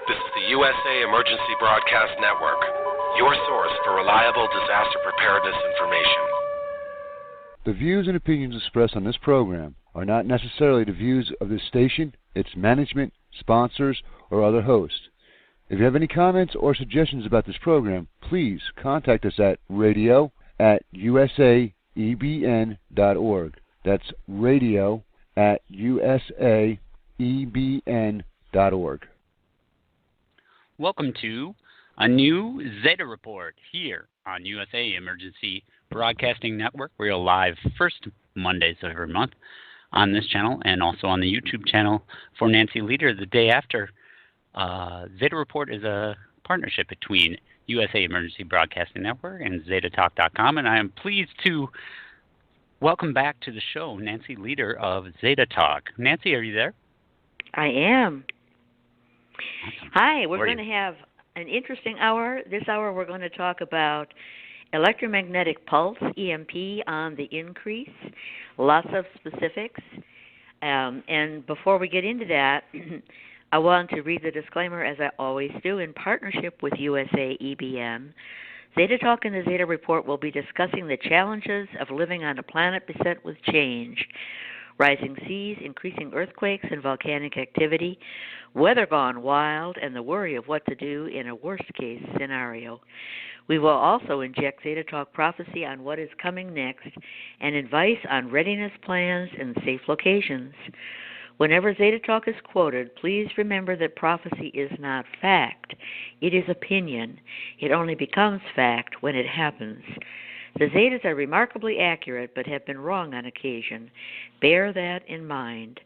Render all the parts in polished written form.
This is the USA Emergency Broadcast Network, your source for reliable disaster preparedness information. The views and opinions expressed on this program are not necessarily the views of this station, its management, sponsors, or other hosts. If you have any comments or suggestions about this program, please contact us at radio@usaebn.org. That's radio@usaebn.org. Welcome to a new Zeta report here on USA Emergency Broadcasting Network. We're live first Mondays of every month on this channel and also on the YouTube channel for Nancy Leader the day after. Zeta Report is a partnership between USA Emergency Broadcasting Network and ZetaTalk.com, and I am pleased to welcome back to the show Nancy Leader of Zeta Talk. Nancy, are you there? I am. Awesome. Hi, we're going to have an interesting hour. This hour we're going to talk about electromagnetic pulse, EMP, on the increase, lots of specifics. And before we get into that, I want to read the disclaimer, as I always do, in partnership with USA EBN. Zeta Talk and the Zeta Report will be discussing the challenges of living on a planet beset with change. Rising seas, increasing earthquakes and volcanic activity, weather gone wild, and the worry of what to do in a worst-case scenario. We will also inject Zeta Talk prophecy on what is coming next and advice on readiness plans and safe locations. Whenever Zeta Talk is quoted, please remember that prophecy is not fact. It is opinion. It only becomes fact when it happens. The Zetas are remarkably accurate but have been wrong on occasion. Bear that in mind.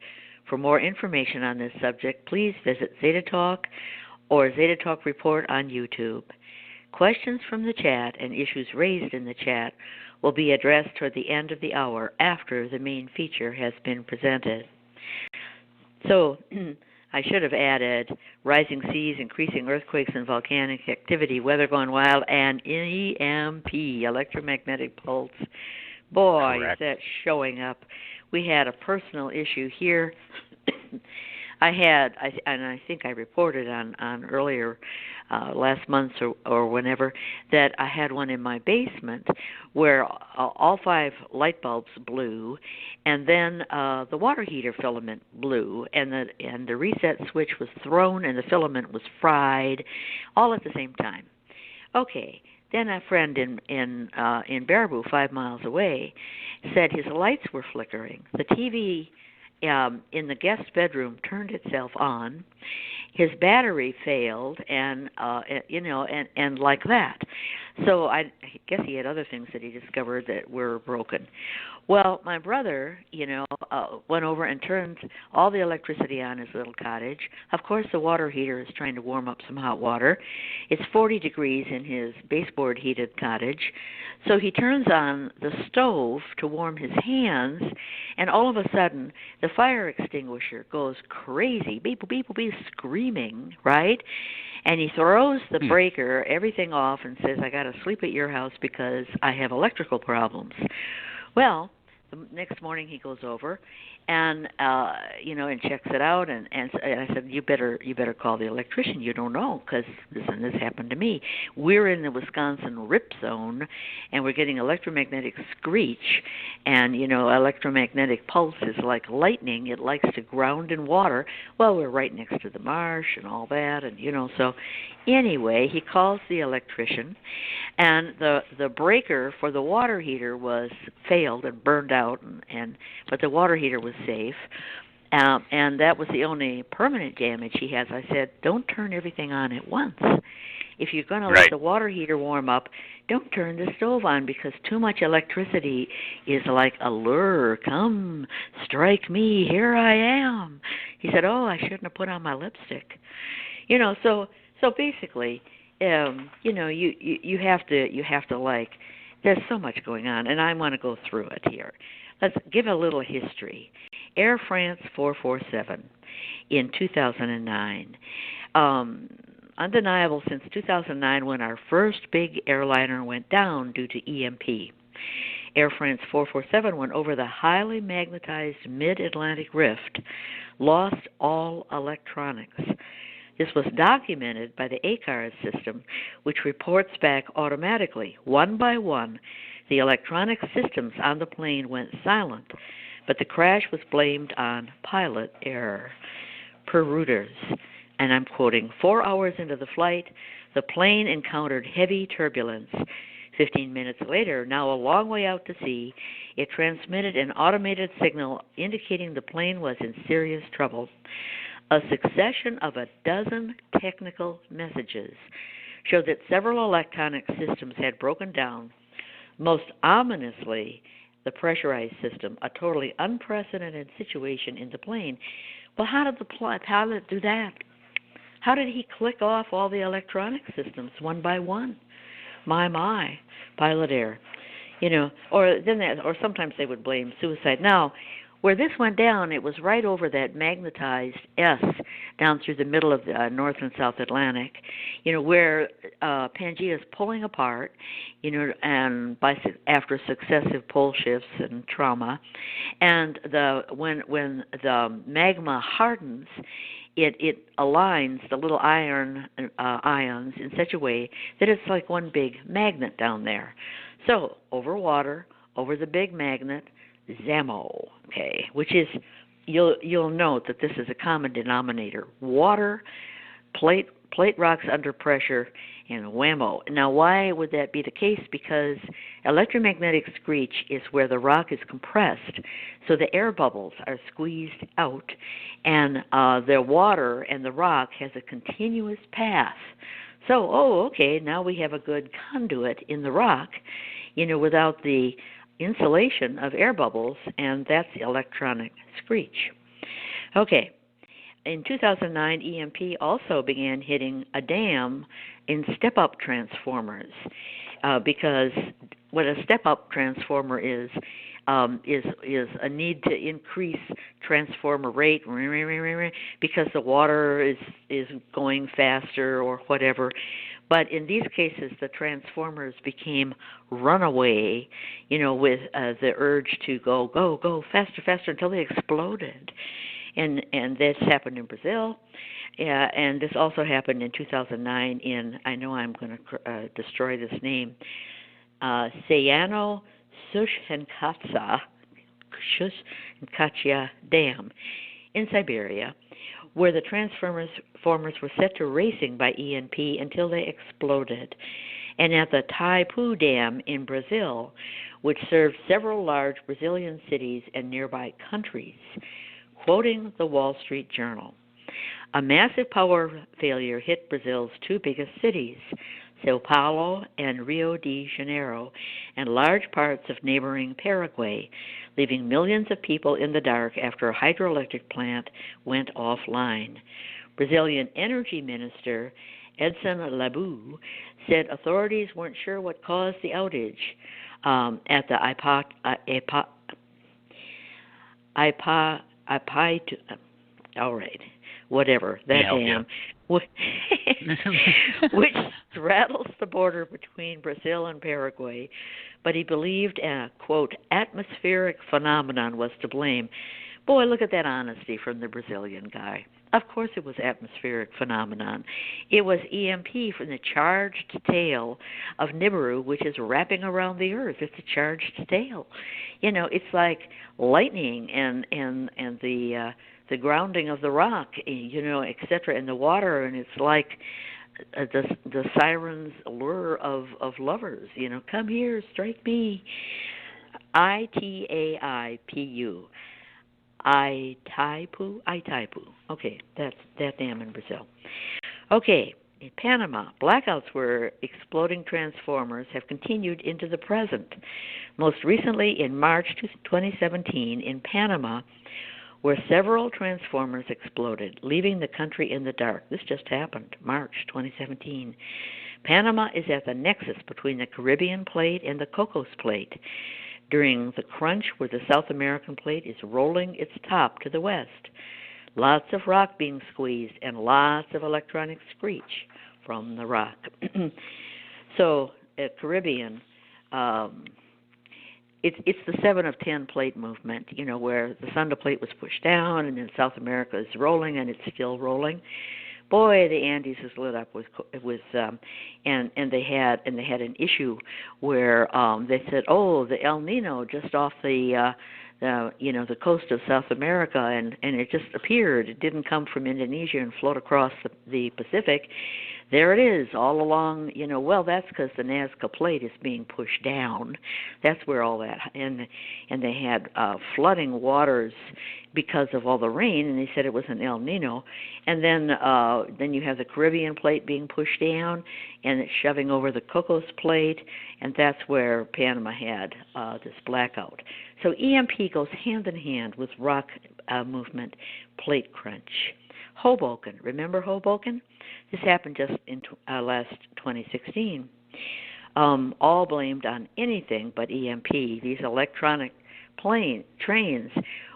For more information on this subject, please visit Zeta Talk or Zeta Talk Report on YouTube. Questions from the chat and issues raised in the chat will be addressed toward the end of the hour after the main feature has been presented. So, I should have added rising seas, increasing earthquakes and volcanic activity, weather gone wild, and EMP, electromagnetic pulse. Boy, Correct. Is that showing up. We had a personal issue here. I think I reported on earlier last month or whenever, that I had one in my basement where all 5 light bulbs blew, and then the water heater filament blew, and the reset switch was thrown, and the filament was fried, all at the same time. Okay. Then a friend in Baraboo, 5 miles away, said his lights were flickering. The TV in the guest bedroom turned itself on. His battery failed, and like that. So I guess he had other things that he discovered that were broken. Well, my brother, went over and turned all the electricity on his little cottage. Of course, the water heater is trying to warm up some hot water. It's 40 degrees in his baseboard heated cottage. So he turns on the stove to warm his hands, and all of a sudden, the fire extinguisher goes crazy, beep, beep, beep, screaming, right? And he throws the breaker, everything off, and says, I got to sleep at your house because I have electrical problems. Well, the next morning he goes over and and checks it out, and I said, you better call the electrician. You don't know, because this happened to me. We're in the Wisconsin rip zone, and we're getting electromagnetic screech, and electromagnetic pulse is like lightning. It likes to ground in water. Well, we're right next to the marsh and all that, and so anyway, he calls the electrician, and the breaker for the water heater was failed and burned out, but the water heater was safe, and that was the only permanent damage he has. I said, don't turn everything on at once. If you're going to let the water heater warm up, don't turn the stove on, because too much electricity is like a lure. Come, strike me, here I am. He said, oh, I shouldn't have put on my lipstick. So basically, you have to like, there's so much going on, and I want to go through it here. Let's give a little history. Air France 447 in 2009. Undeniable since 2009, when our first big airliner went down due to EMP. Air France 447 went over the highly magnetized mid-Atlantic rift, lost all electronics. This was documented by the ACARS system, which reports back automatically, one by one. The electronic systems on the plane went silent, but the crash was blamed on pilot error. Per Reuters, and I'm quoting, 4 hours into the flight, the plane encountered heavy turbulence. 15 minutes later, now a long way out to sea, it transmitted an automated signal indicating the plane was in serious trouble. A succession of a dozen technical messages showed that several electronic systems had broken down. Most ominously, the pressurized system, a totally unprecedented situation in the plane. Well, how did the pilot do that? How did he click off all the electronic systems one by one? My, pilot error. Or sometimes they would blame suicide. Now, where this went down, it was right over that magnetized S down through the middle of the North and South Atlantic, where Pangea is pulling apart, and after successive pole shifts and trauma, and when the magma hardens, it aligns the little ions in such a way that it's like one big magnet down there. So over water, over the big magnet, Zamo, okay, which is, you'll note that this is a common denominator: water, plate rocks under pressure, and whammo. Now, why would that be the case? Because electromagnetic screech is where the rock is compressed, so the air bubbles are squeezed out, and the water and the rock has a continuous path. So, okay, now we have a good conduit in the rock, without the insulation of air bubbles, and that's electronic screech. Okay, in 2009, EMP also began hitting a dam in step-up transformers, because what a step-up transformer is a need to increase transformer rate because the water is going faster or whatever. But in these cases, the transformers became runaway, with the urge to go faster until they exploded. And this happened in Brazil. And this also happened in 2009 in, I know I'm going to destroy this name, Sayano Shushkatsya Dam in Siberia, where the transformers were set to racing by EMP until they exploded. And at the Itaipu Dam in Brazil, which served several large Brazilian cities and nearby countries. Quoting the Wall Street Journal, a massive power failure hit Brazil's two biggest cities, Sao Paulo and Rio de Janeiro, and large parts of neighboring Paraguay, leaving millions of people in the dark after a hydroelectric plant went offline. Brazilian Energy Minister Edson Labu said authorities weren't sure what caused the outage at the dam, which straddles the border between Brazil and Paraguay, but he believed a, quote, atmospheric phenomenon was to blame. Boy, look at that honesty from the Brazilian guy. Of course it was atmospheric phenomenon. It was EMP from the charged tail of Nibiru, which is wrapping around the Earth. It's a charged tail. It's like lightning and the grounding of the rock, etc., in the water, and it's like the siren's lure of lovers. Come here, strike me. Itaipu. Itaipu. Okay, that's that dam in Brazil. Okay, in Panama, blackouts where exploding transformers have continued into the present. Most recently, in March 2017, in Panama, where several transformers exploded, leaving the country in the dark. This just happened, March 2017. Panama is at the nexus between the Caribbean plate and the Cocos plate, during the crunch where the South American plate is rolling its top to the west. Lots of rock being squeezed and lots of electronic screech from the rock. So at Caribbean, it's the 7 of 10 plate movement, where the Sonda plate was pushed down and then South America is rolling and it's still rolling. boy, the Andes is lit up and they had an issue where they said, oh, the El Nino just off the coast of South America, and it just appeared. It didn't come from Indonesia and float across the Pacific. There it is, all along. Well, that's because the Nazca Plate is being pushed down. That's where all that, and they had flooding waters because of all the rain, and they said it was an El Nino. And then you have the Caribbean Plate being pushed down, and it's shoving over the Cocos Plate, and that's where Panama had this blackout. So EMP goes hand in hand with rock movement, plate crunch. Hoboken, remember Hoboken? This happened just in last 2016. All blamed on anything but EMP, these electronic trains.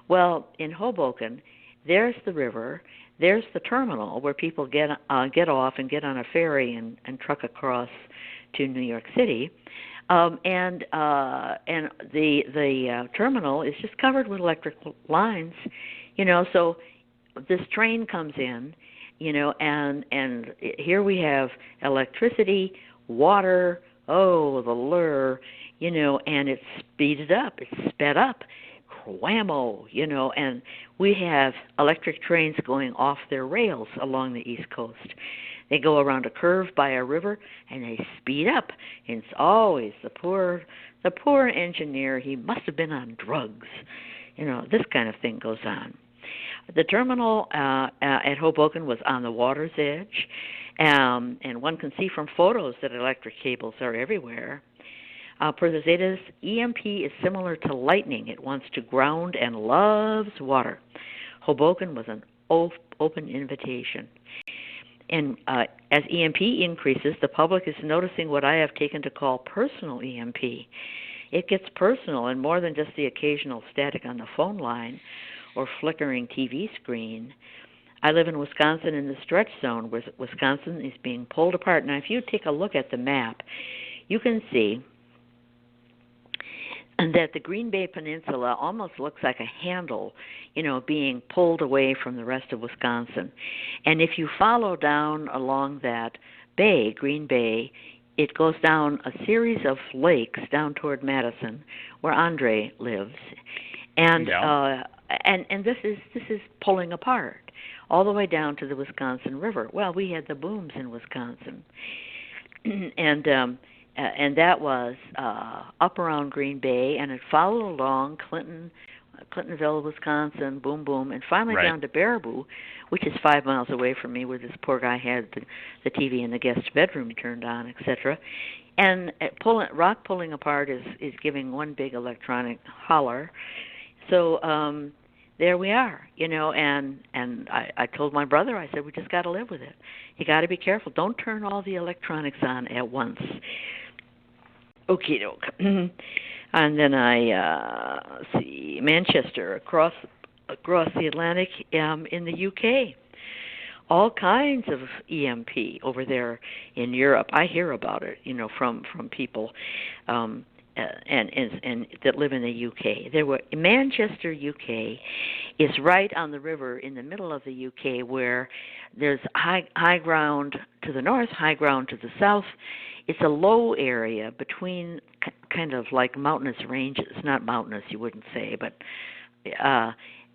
Well, in Hoboken, there's the river, there's the terminal where people get off and get on a ferry and truck across to New York City. And the terminal is just covered with electric lines, so this train comes in, and here we have electricity, water, the lure, and it's speeded up, it's sped up, whammo, and we have electric trains going off their rails along the East Coast. They go around a curve by a river, and they speed up. And it's always the poor engineer. He must have been on drugs. This kind of thing goes on. The terminal at Hoboken was on the water's edge, and one can see from photos that electric cables are everywhere. For the Zetas, EMP is similar to lightning. It wants to ground and loves water. Hoboken was an open invitation. And as EMP increases, the public is noticing what I have taken to call personal EMP. It gets personal and more than just the occasional static on the phone line or flickering TV screen. I live in Wisconsin in the stretch zone where Wisconsin is being pulled apart. Now, if you take a look at the map, you can see and that the Green Bay Peninsula almost looks like a handle, being pulled away from the rest of Wisconsin. And if you follow down along that bay, Green Bay, it goes down a series of lakes down toward Madison, where Andre lives. And and this is pulling apart all the way down to the Wisconsin River. Well, we had the booms in Wisconsin. And that was up around Green Bay, and it followed along Clintonville, Wisconsin, boom, boom, and finally down to Baraboo, which is 5 miles away from me, where this poor guy had the TV in the guest bedroom turned on, etc. And rock pulling apart is giving one big electronic holler. So there we are, and I told my brother, I said, we just got to live with it. You got to be careful. Don't turn all the electronics on at once. Okie doke. And then I see Manchester across the Atlantic in the UK. All kinds of EMP over there in Europe. I hear about it, from people and that live in the UK. Manchester, UK, is right on the river in the middle of the UK, where there's high ground to the north, high ground to the south. It's a low area between kind of like mountainous ranges. Not mountainous, you wouldn't say, but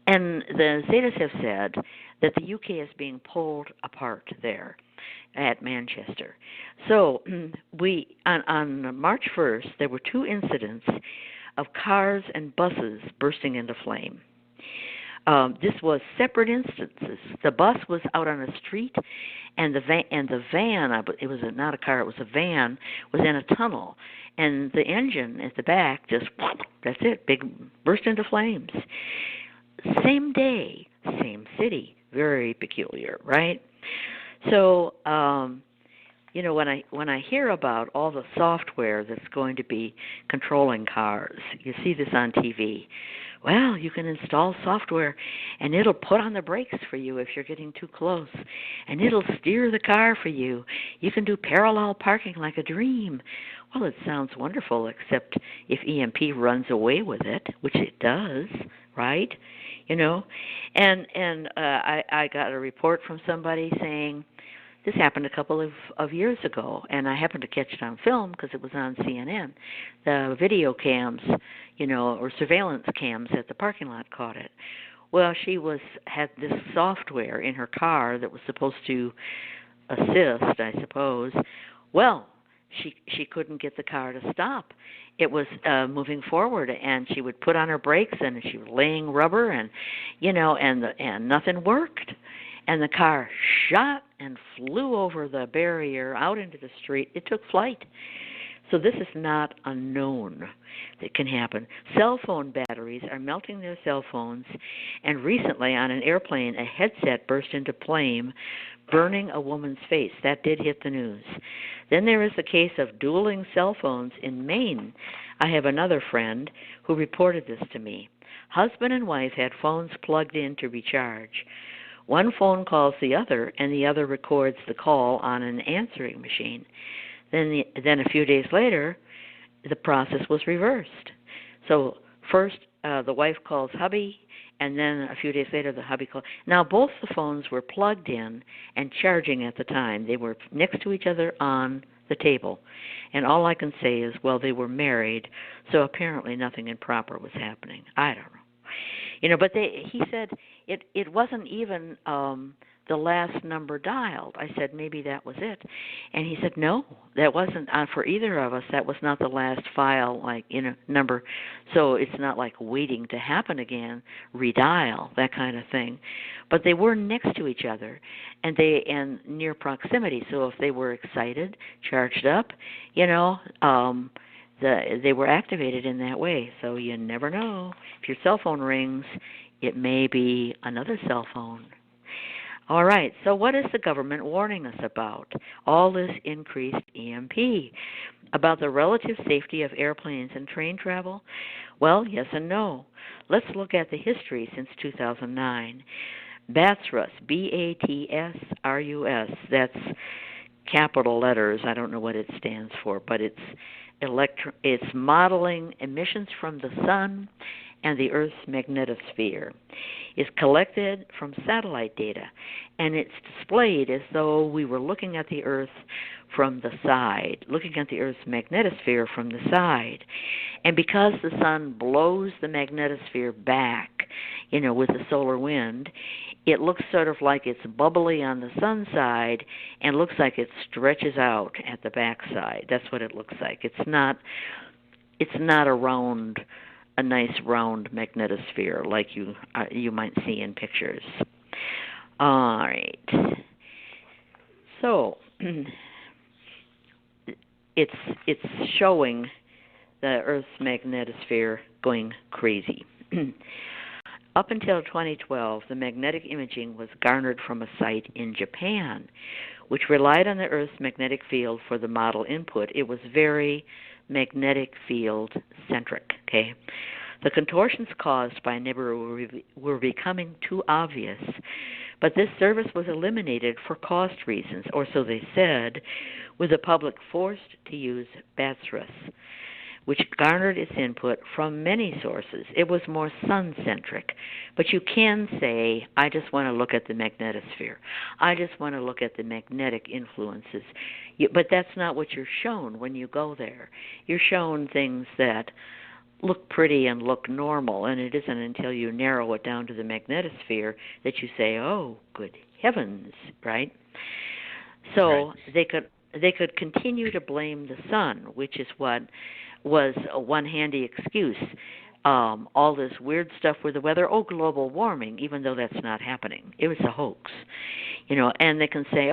and the Zetas have said that the UK is being pulled apart there at Manchester. So we on March 1st, there were 2 incidents of cars and buses bursting into flame. This was separate instances. The bus was out on a street, and the van, it was not a car, it was a van, was in a tunnel, and the engine at the back just, that's it, burst into flames. Same day, same city, very peculiar, right? So, when I hear about all the software that's going to be controlling cars, you see this on TV. Well, you can install software, and it'll put on the brakes for you if you're getting too close, and it'll steer the car for you. You can do parallel parking like a dream. Well, it sounds wonderful, except if EMP runs away with it, which it does, right? you know. And I got a report from somebody saying this happened a couple of years ago, and I happened to catch it on film because it was on CNN. The video cams, or surveillance cams at the parking lot caught it. Well, she had this software in her car that was supposed to assist, I suppose. Well, she couldn't get the car to stop. It was moving forward, and she would put on her brakes, and she was laying rubber, and and nothing worked. And the car shot and flew over the barrier out into the street. It took flight. So this is not unknown that can happen. Cell phone batteries are melting their cell phones, and recently on an airplane, a headset burst into flame, burning a woman's face. That did hit the news. Then there is the case of dueling cell phones in Maine. I have another friend who reported this to me. Husband and wife had phones plugged in to recharge. One phone calls the other, and the other records the call on an answering machine. Then a few days later, the process was reversed. So first the wife calls hubby, and then a few days later the hubby calls. Now both the phones were plugged in and charging at the time. They were next to each other on the table. And all I can say is, well, they were married, so apparently nothing improper was happening. I don't know. But he said it wasn't even the last number dialed. I said, maybe that was it. And he said, no, that wasn't for either of us. That was not the last file, number. So it's not like waiting to happen again, redial, that kind of thing. But they were next to each other, and near proximity. So if they were excited, charged up, they were activated in that way. So you never know. If your cell phone rings, it may be another cell phone. All right, so what is the government warning us about? All this increased EMP. About the relative safety of airplanes and train travel? Well, yes and no. Let's look at the history since 2009. BATSRUS, BATSRUS, that's capital letters. I don't know what it stands for, but it's modeling emissions from the sun and the Earth's magnetosphere. Is collected from satellite data, and it's displayed as though we were looking at the Earth from the side, looking at the Earth's magnetosphere from the side. And because the sun blows the magnetosphere back, with the solar wind, it looks sort of like it's bubbly on the sun side and looks like it stretches out at the back side. That's what it looks like. It's not a nice round magnetosphere like you might see in pictures. All right. So it's showing the Earth's magnetosphere going crazy. Up until 2012, the magnetic imaging was garnered from a site in Japan, which relied on the Earth's magnetic field for the model input. It was very magnetic field centric, okay? The contortions caused by Nibiru were becoming too obvious, but this service was eliminated for cost reasons, or so they said, with the public forced to use BATSRUS, which garnered its input from many sources. It was more sun-centric, but you can say, I just want to look at the magnetosphere. I just want to look at the magnetic influences. But that's not what you're shown when you go there. You're shown things that look pretty and look normal, and it isn't until you narrow it down to the magnetosphere that you say, oh, good heavens, right? So right. They could continue to blame the sun, which is what was one handy excuse. All this weird stuff with the weather, global warming, even though that's not happening. It was a hoax. And they can say,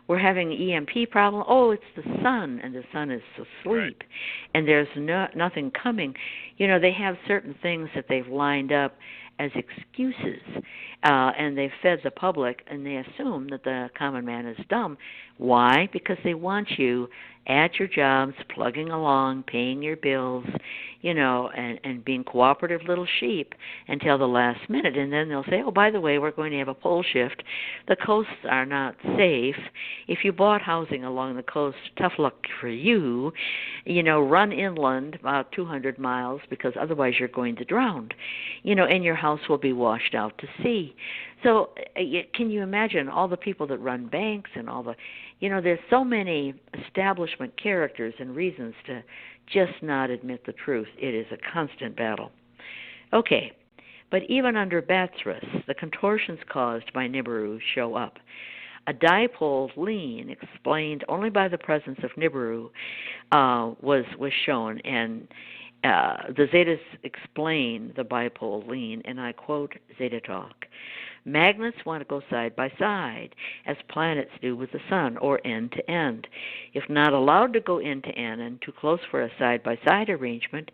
we're having an EMP problem. It's the sun, and the sun is asleep, right. And there's nothing coming. They have certain things that they've lined up as excuses, and they've fed the public, and they assume that the common man is dumb. Why? Because they want you at your jobs, plugging along, paying your bills, and being cooperative little sheep until the last minute. And then they'll say, by the way, we're going to have a pole shift. The coasts are not safe. If you bought housing along the coast, tough luck for you. Run inland about 200 miles because otherwise you're going to drown. And your house will be washed out to sea. So can you imagine all the people that run banks and all the, there's so many establishment characters and reasons to just not admit the truth. It is a constant battle. Okay, but even under BATSRUS, the contortions caused by Nibiru show up. A dipole lean explained only by the presence of Nibiru was shown, and the Zetas explain the bipole lean, and I quote Zeta talk. Magnets want to go side by side, as planets do with the sun, or end to end. If not allowed to go end to end and too close for a side-by-side arrangement,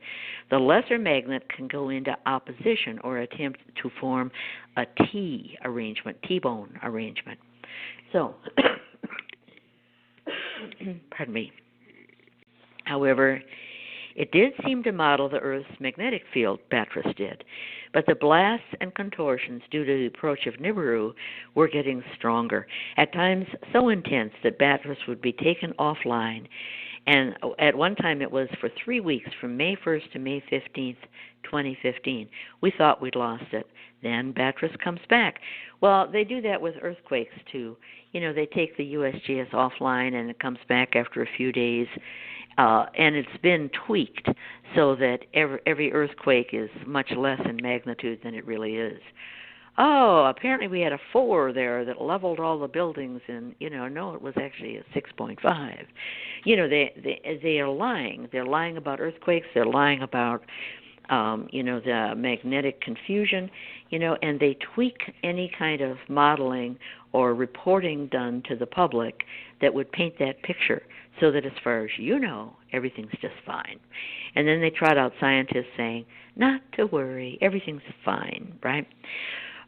the lesser magnet can go into opposition or attempt to form a T arrangement, T-bone arrangement. So, pardon me. However, it did seem to model the Earth's magnetic field, BATSRUS did, but the blasts and contortions due to the approach of Nibiru were getting stronger, at times so intense that BATSRUS would be taken offline, and at one time it was for 3 weeks, from May 1st to May 15th, 2015. We thought we'd lost it. Then BATSRUS comes back. Well, they do that with earthquakes, too. They take the USGS offline, and it comes back after a few days. And it's been tweaked so that every earthquake is much less in magnitude than it really is. Oh, apparently we had a 4 there that leveled all the buildings, and no, it was actually a 6.5. They are lying. They're lying about earthquakes. They're lying about the magnetic confusion, and they tweak any kind of modeling or reporting done to the public that would paint that picture so that as far as everything's just fine. And then they trot out scientists saying, not to worry, everything's fine, right?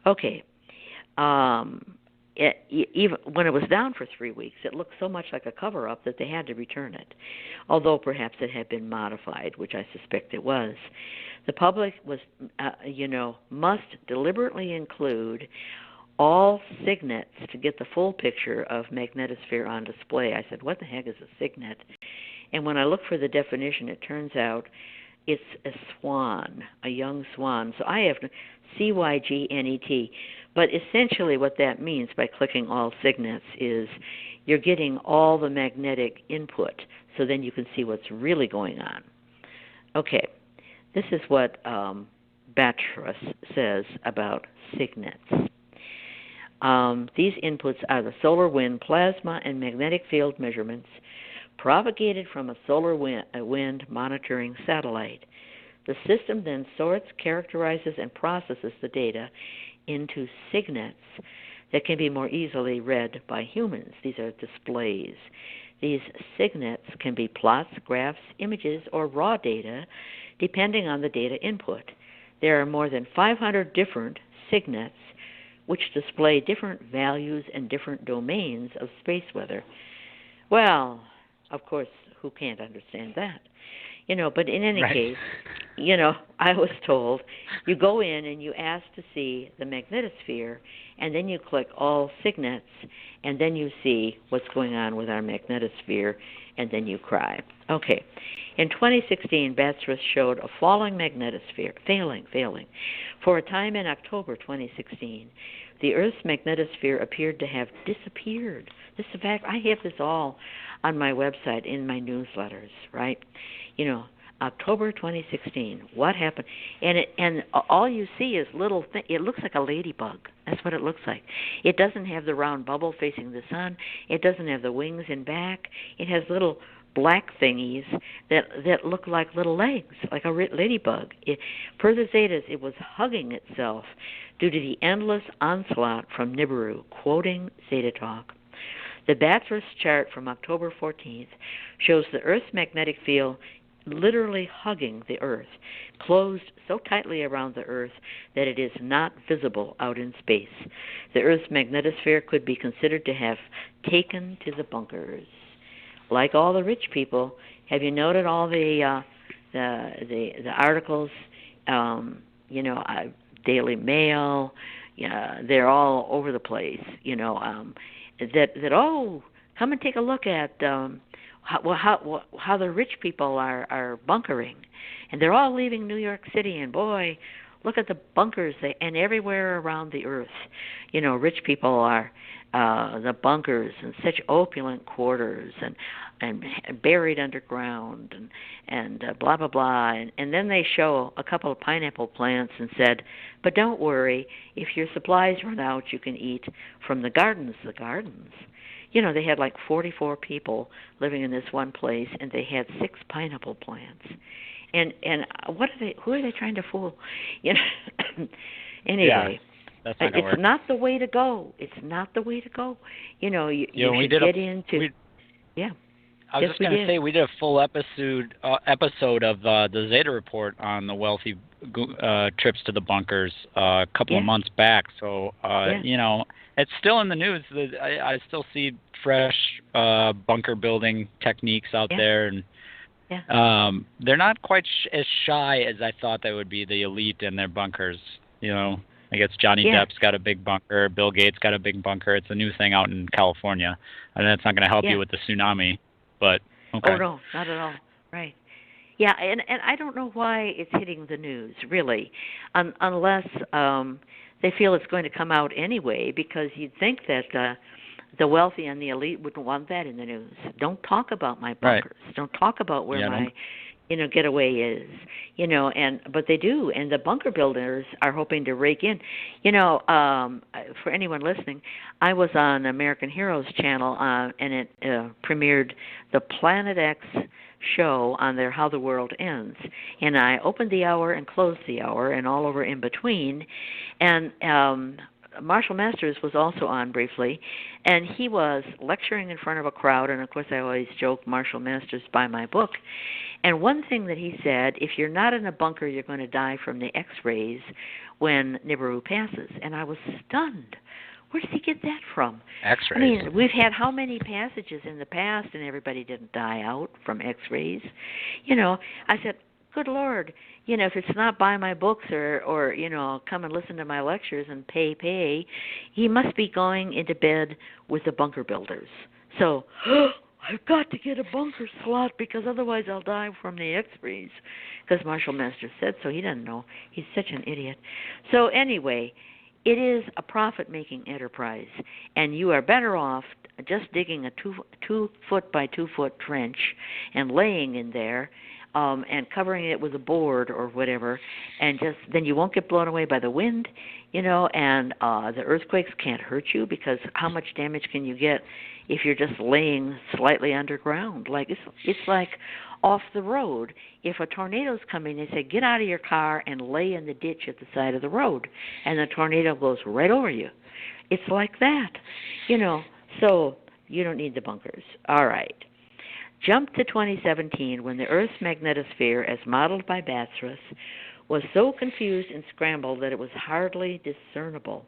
Okay. Even when it was down for 3 weeks, it looked so much like a cover-up that they had to return it, although perhaps it had been modified, which I suspect it was. The public was, must deliberately include all signets to get the full picture of magnetosphere on display. I said, what the heck is a signet? And when I looked for the definition, it turns out it's a swan, a young swan. So I have CYGNET. But essentially what that means by clicking all signets is you're getting all the magnetic input, so then you can see what's really going on. Okay, this is what BATSRUS says about signets. These inputs are the solar wind, plasma, and magnetic field measurements propagated from a solar wind monitoring satellite. The system then sorts, characterizes, and processes the data into signets that can be more easily read by humans. These are displays. These signets can be plots, graphs, images, or raw data, depending on the data input. There are more than 500 different signets which display different values and different domains of space weather. Well, of course, who can't understand that? But in any case, I was told you go in and you ask to see the magnetosphere, and then you click all signets, and then you see what's going on with our magnetosphere, and then you cry. Okay. In 2016, BATSRUS showed a falling magnetosphere, failing. For a time in October 2016, the Earth's magnetosphere appeared to have disappeared. This is a fact. I have this all on my website in my newsletters, right? October 2016. What happened? And all you see is little. It looks like a ladybug. That's what it looks like. It doesn't have the round bubble facing the sun. It doesn't have the wings in back. It has little black thingies that look like little legs, like a ladybug. Per the Zetas, it was hugging itself due to the endless onslaught from Nibiru, quoting Zeta talk. The BATSRUS chart from October 14th shows the Earth's magnetic field literally hugging the Earth, closed so tightly around the Earth that it is not visible out in space. The Earth's magnetosphere could be considered to have taken to the bunkers. Like all the rich people, have you noted all the articles? Daily Mail. They're all over the place. That come and take a look at how the rich people are bunkering, and they're all leaving New York City, and boy, look at the bunkers and everywhere around the earth. Rich people are the bunkers and such opulent quarters and buried underground and blah blah blah, and then they show a couple of pineapple plants and said, but don't worry, if your supplies run out, you can eat from the gardens. They had like 44 people living in this one place, and they had 6 pineapple plants. And who are they trying to fool? Anyway, that's not gonna work. It's not the way to go. It's not the way to go. You should get into. I was just going to say, we did a full episode of the Zeta report on the wealthy trips to the bunkers a couple of months back. So, it's still in the news. I still see fresh bunker building techniques out there. And they're not quite as shy as I thought they would be, the elite in their bunkers. I guess Johnny Depp's got a big bunker. Bill Gates got a big bunker. It's a new thing out in California. And that's not going to help you with the tsunami. But okay. Oh, no, not at all. Right. Yeah, and I don't know why it's hitting the news, really, unless they feel it's going to come out anyway, because you'd think that the wealthy and the elite wouldn't want that in the news. Don't talk about my bunkers. Right. Don't talk about where my getaway is. But they do, and the bunker builders are hoping to rake in. For anyone listening, I was on American Heroes channel, and it premiered the Planet X show on their How the World Ends. And I opened the hour and closed the hour and all over in between. And Marshall Masters was also on briefly, and he was lecturing in front of a crowd. And, of course, I always joke Marshall Masters by my book. And one thing that he said, if you're not in a bunker, you're going to die from the X-rays when Nibiru passes. And I was stunned. Where does he get that from? X-rays. I mean, we've had how many passages in the past, and everybody didn't die out from X-rays? I said, good Lord, if it's not buy my books or come and listen to my lectures and pay, he must be going into bed with the bunker builders. So, I've got to get a bunker slot because otherwise I'll die from the X-rays, because Marshall Masters said so. He doesn't know. He's such an idiot. So anyway, it is a profit-making enterprise, and you are better off just digging a 2-foot by 2-foot trench and laying in there and covering it with a board or whatever, and then you won't get blown away by the wind, and the earthquakes can't hurt you, because how much damage can you get if you're just laying slightly underground? Like it's like off the road. If a tornado's coming, they say, get out of your car and lay in the ditch at the side of the road, and the tornado goes right over you. It's like that, so you don't need the bunkers. All right. Jump to 2017, when the Earth's magnetosphere, as modeled by BATSRUS, was so confused and scrambled that it was hardly discernible.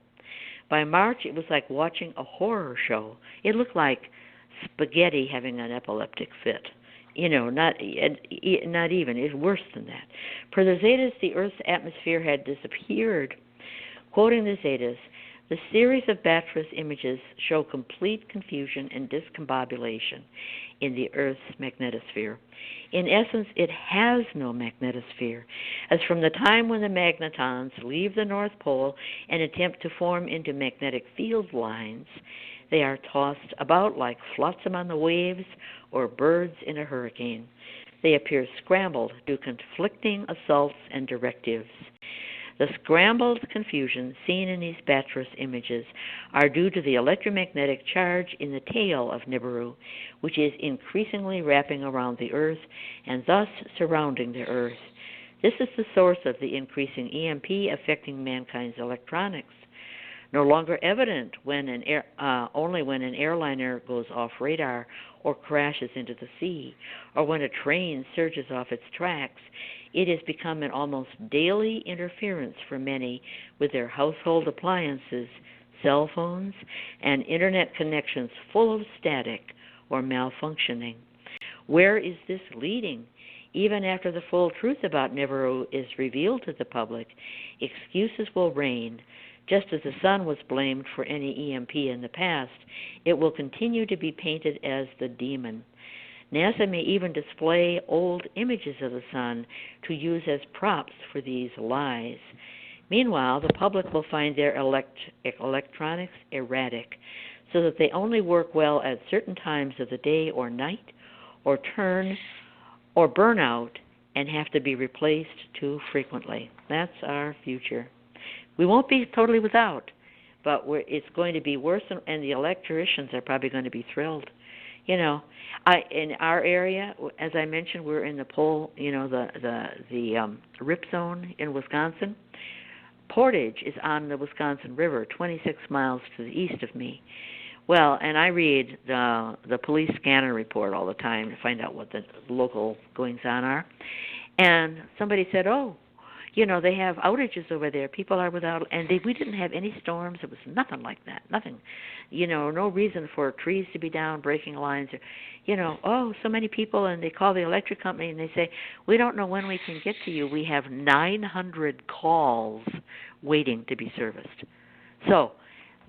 By March, it was like watching a horror show. It looked like spaghetti having an epileptic fit. Not even. It's worse than that. Per the Zetas, the Earth's atmosphere had disappeared. Quoting the Zetas, the series of BATSRUS images show complete confusion and discombobulation in the Earth's magnetosphere. In essence, it has no magnetosphere, as from the time when the magnetons leave the North Pole and attempt to form into magnetic field lines, they are tossed about like flotsam on the waves or birds in a hurricane. They appear scrambled due to conflicting assaults and directives. The scrambled confusion seen in these BATSRUS images are due to the electromagnetic charge in the tail of Nibiru, which is increasingly wrapping around the Earth and thus surrounding the Earth. This is the source of the increasing EMP affecting mankind's electronics. No longer evident only when an airliner goes off radar or crashes into the sea, or when a train surges off its tracks, it has become an almost daily interference for many with their household appliances, cell phones, and internet connections full of static or malfunctioning. Where is this leading? Even after the full truth about Nibiru is revealed to the public, excuses will reign. Just as the sun was blamed for any EMP in the past, it will continue to be painted as the demon. NASA may even display old images of the sun to use as props for these lies. Meanwhile, the public will find their electronics erratic, so that they only work well at certain times of the day or night, or turn or burn out and have to be replaced too frequently. That's our future. We won't be totally without, but it's going to be worse, and the electricians are probably going to be thrilled. You know, in our area, as I mentioned, we're in the pole, the RIP zone in Wisconsin. Portage is on the Wisconsin River, 26 miles to the east of me. Well, and I read the police scanner report all the time to find out what the local goings-on are. And somebody said, they have outages over there. People are without, and we didn't have any storms. It was nothing like that. Nothing. No reason for trees to be down, breaking lines. So many people, and they call the electric company and they say, we don't know when we can get to you. We have 900 calls waiting to be serviced. So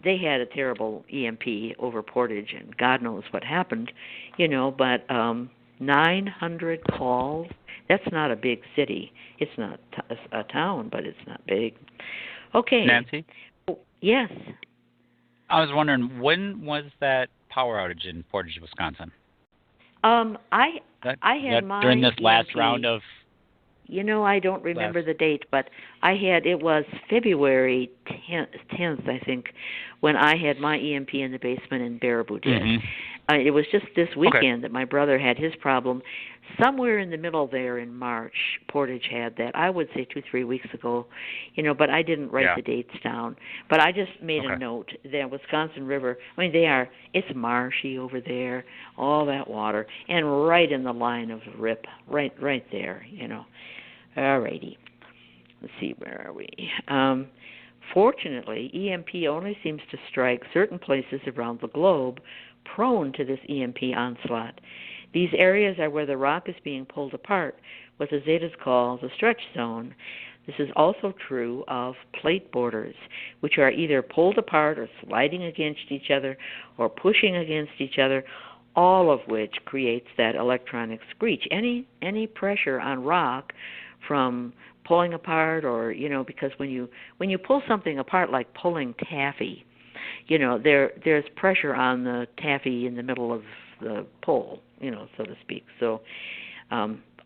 they had a terrible EMP over Portage, and God knows what happened, but 900 calls, that's not a big city. It's not a town, but it's not big. Okay. Nancy? Yes. I was wondering, when was that power outage in Portage, Wisconsin? I had my during this last EMP. round of... I don't remember the date, but it was February 10th, I think, when I had my EMP in the basement and Baraboo did. Mm-hmm. It was just this weekend that my brother had his problem. Somewhere in the middle there in March, Portage had that. I would say 2-3 weeks ago, but I didn't write the dates down. But I just made a note. The Wisconsin River, it's marshy over there, all that water, and right in the line of the rip, right there, All righty. Let's see, where are we? Fortunately, EMP only seems to strike certain places around the globe prone to this EMP onslaught. These areas are where the rock is being pulled apart, what the Zetas call the stretch zone. This is also true of plate borders, which are either pulled apart or sliding against each other or pushing against each other, all of which creates that electronic screech. Any pressure on rock from pulling apart, or because when you pull something apart, like pulling taffy, there's pressure on the taffy in the middle of the pole, so to speak. So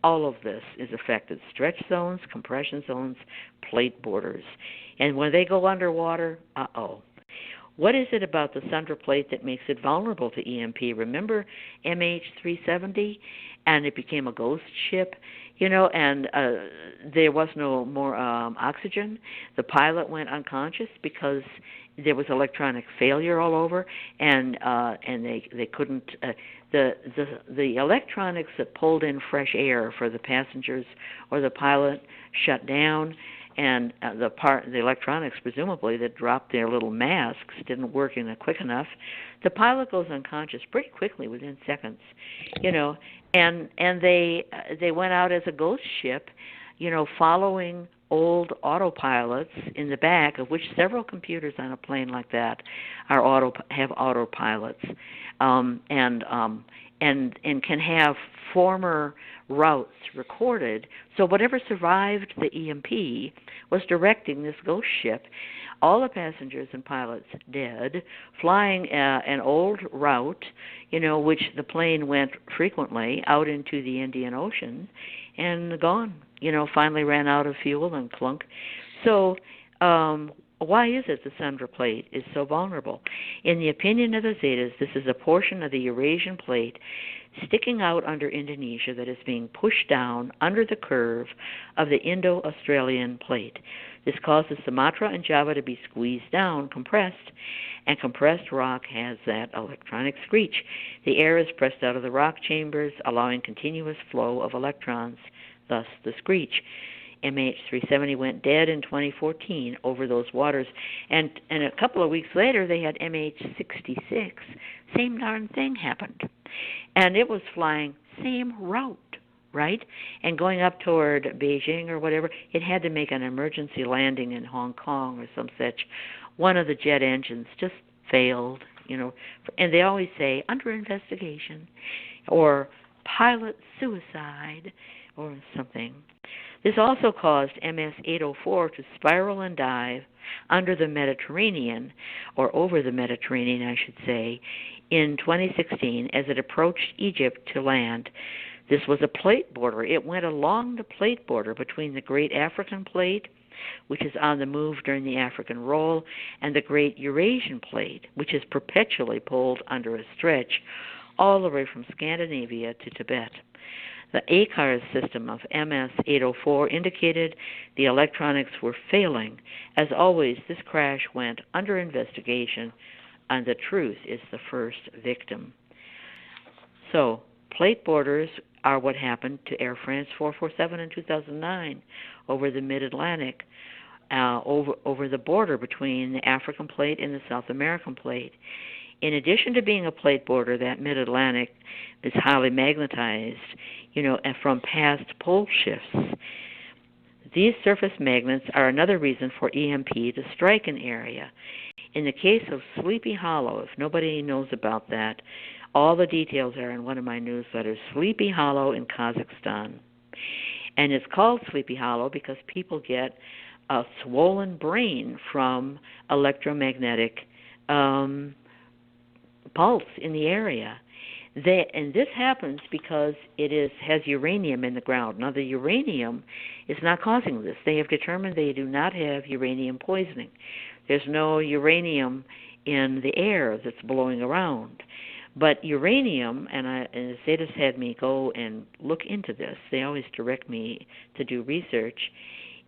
all of this is affected: stretch zones, compression zones, plate borders. And when they go underwater, what is it about the Sundra plate that makes it vulnerable to EMP? Remember MH370, and it became a ghost ship, and there was no more oxygen. The pilot went unconscious because there was electronic failure all over, and they couldn't. The electronics that pulled in fresh air for the passengers or the pilot shut down. And the electronics, presumably, that dropped their little masks didn't work quick enough. The pilot goes unconscious pretty quickly, within seconds, and they went out as a ghost ship, following old autopilots in the back, of which several computers on a plane like that have autopilots, and can have former routes recorded. So whatever survived the EMP was directing this ghost ship. All the passengers and pilots dead, flying an old route, which the plane went frequently out into the Indian Ocean, and gone. Finally ran out of fuel and clunk. So why is it the Sundra plate is so vulnerable? In the opinion of the Zetas, this is a portion of the Eurasian plate sticking out under Indonesia that is being pushed down under the curve of the Indo-Australian plate. This causes Sumatra and Java to be squeezed down, compressed, and compressed rock has that electronic screech. The air is pressed out of the rock chambers, allowing continuous flow of electrons, thus the screech. MH370 went dead in 2014 over those waters, and a couple of weeks later they had MH66. Same darn thing happened, and it was flying same route, right? And going up toward Beijing or whatever, it had to make an emergency landing in Hong Kong or some such. One of the jet engines just failed, and they always say under investigation, or pilot suicide, or something. This also caused MS-804 to spiral and dive under the Mediterranean, or over the Mediterranean, I should say, in 2016 as it approached Egypt to land. This was a plate border. It went along the plate border between the Great African Plate, which is on the move during the African roll, and the Great Eurasian Plate, which is perpetually pulled under a stretch all the way from Scandinavia to Tibet. The ACARS system of MS-804 indicated the electronics were failing. As always, this crash went under investigation, and the truth is the first victim. So, plate borders are what happened to Air France 447 in 2009 over the mid-Atlantic, over the border between the African Plate and the South American Plate. In addition to being a plate border, that mid-Atlantic is highly magnetized, and from past pole shifts. These surface magnets are another reason for EMP to strike an area. In the case of Sleepy Hollow, if nobody knows about that, all the details are in one of my newsletters, Sleepy Hollow in Kazakhstan. And it's called Sleepy Hollow because people get a swollen brain from electromagnetic pulse in the area. And this happens because it has uranium in the ground. Now, the uranium is not causing this. They have determined they do not have uranium poisoning. There's no uranium in the air that's blowing around. But uranium, and Zeta's had me go and look into this. They always direct me to do research.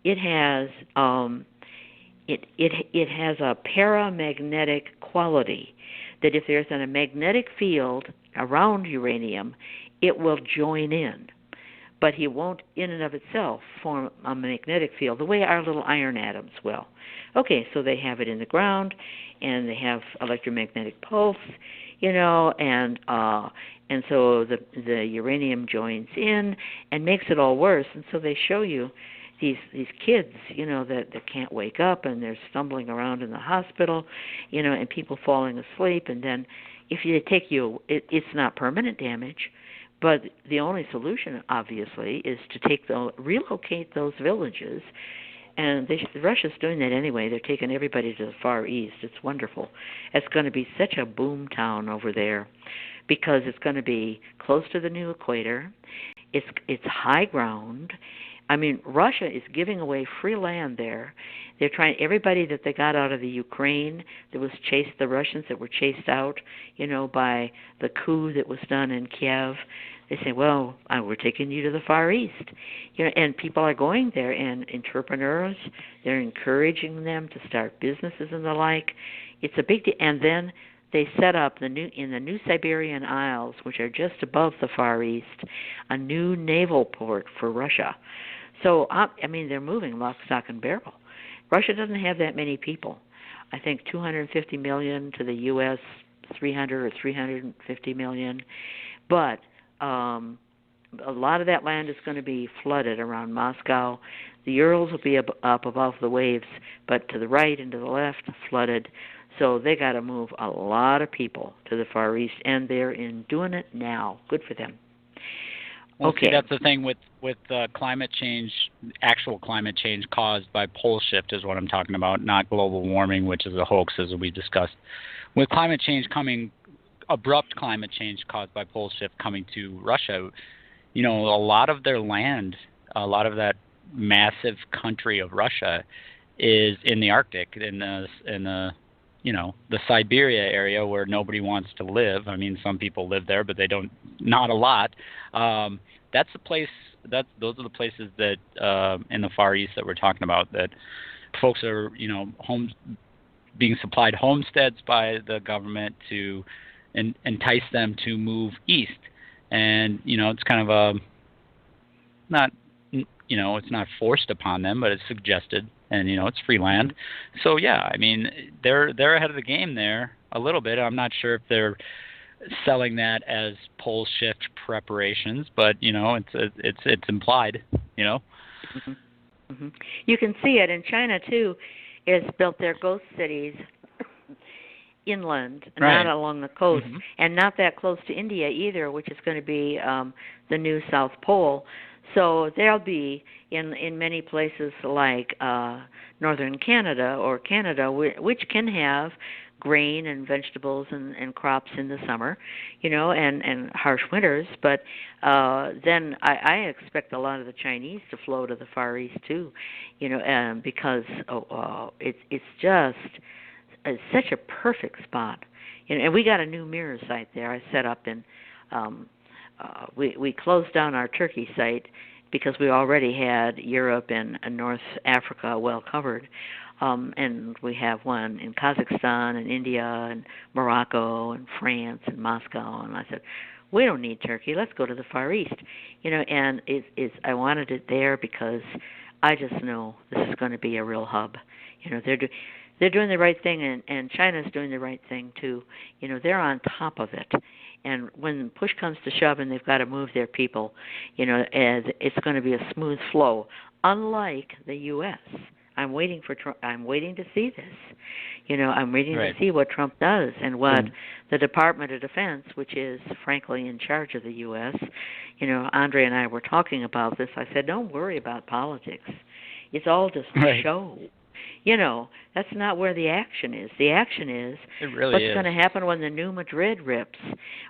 It has it has a paramagnetic quality that if there's a magnetic field around uranium, it will join in. But it won't, in and of itself, form a magnetic field the way our little iron atoms will. Okay, so they have it in the ground, and they have electromagnetic pulse, and so the uranium joins in and makes it all worse. And so they show you these kids, that can't wake up, and they're stumbling around in the hospital, and people falling asleep. And then if they take it's not permanent damage, but the only solution, obviously, is to relocate those villages. And Russia's doing that anyway. They're taking everybody to the Far East. It's wonderful. It's going to be such a boom town over there because it's going to be close to the new equator. It's high ground. I mean, Russia is giving away free land there. They're trying, everybody that they got out of the Ukraine that was chased, the Russians that were chased out, by the coup that was done in Kiev, they say, well, we're taking you to the Far East. And people are going there, and entrepreneurs, they're encouraging them to start businesses and the like. It's a big deal. And then they set up in the New Siberian Isles, which are just above the Far East, a new naval port for Russia. So, they're moving lock, stock, and barrel. Russia doesn't have that many people. I think 250 million to the U.S., 300 or 350 million. But a lot of that land is going to be flooded around Moscow. The Urals will be up above the waves, but to the right and to the left, flooded. So they got to move a lot of people to the Far East, and they're doing it now. Good for them. Well, okay. See, that's the thing with climate change, actual climate change caused by pole shift is what I'm talking about, not global warming, which is a hoax, as we discussed. With climate change coming, abrupt climate change caused by pole shift coming to Russia, a lot of their land, a lot of that massive country of Russia is in the Arctic, in the Siberia area where nobody wants to live. I mean, some people live there, but they don't, not a lot. That's the place, those are the places that in the Far East that we're talking about, that folks are, homes being supplied homesteads by the government to entice them to move east. And, it's kind of it's not forced upon them, but it's suggested. And, it's free land. So, yeah, they're ahead of the game there a little bit. I'm not sure if they're selling that as pole shift preparations, but, it's implied, Mm-hmm. Mm-hmm. You can see it in China, too. It's built their ghost cities inland, right, not along the coast, mm-hmm, and not that close to India either, which is going to be the new South Pole. So there'll be in many places like northern Canada or Canada, which can have grain and vegetables and crops in the summer, and harsh winters. But then I expect a lot of the Chinese to flow to the Far East too, because it's just such a perfect spot. And we got a new mirror site there I set up in. We closed down our Turkey site because we already had Europe and North Africa well covered. And we have one in Kazakhstan and India and Morocco and France and Moscow. And I said, we don't need Turkey. Let's go to the Far East. And I wanted it there because I just know this is going to be a real hub. They're doing the right thing, and China's doing the right thing too. They're on top of it. And when push comes to shove and they've got to move their people, as it's going to be a smooth flow, unlike the U.S. I'm waiting for Trump. I'm waiting to see this. I'm waiting to see what Trump does and what the Department of Defense, which is frankly in charge of the U.S. Andre and I were talking about this. I said, don't worry about politics. It's all just a show. That's not where the action is. The action is what's going to happen when the New Madrid rips,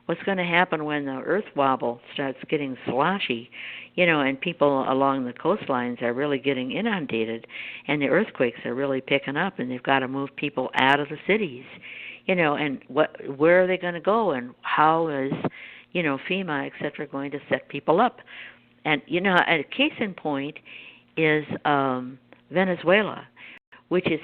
what's going to happen when the earth wobble starts getting sloshy, and people along the coastlines are really getting inundated, and the earthquakes are really picking up, and they've got to move people out of the cities, and where are they going to go, and how is, FEMA, et cetera, going to set people up. And, a case in point is Venezuela, which is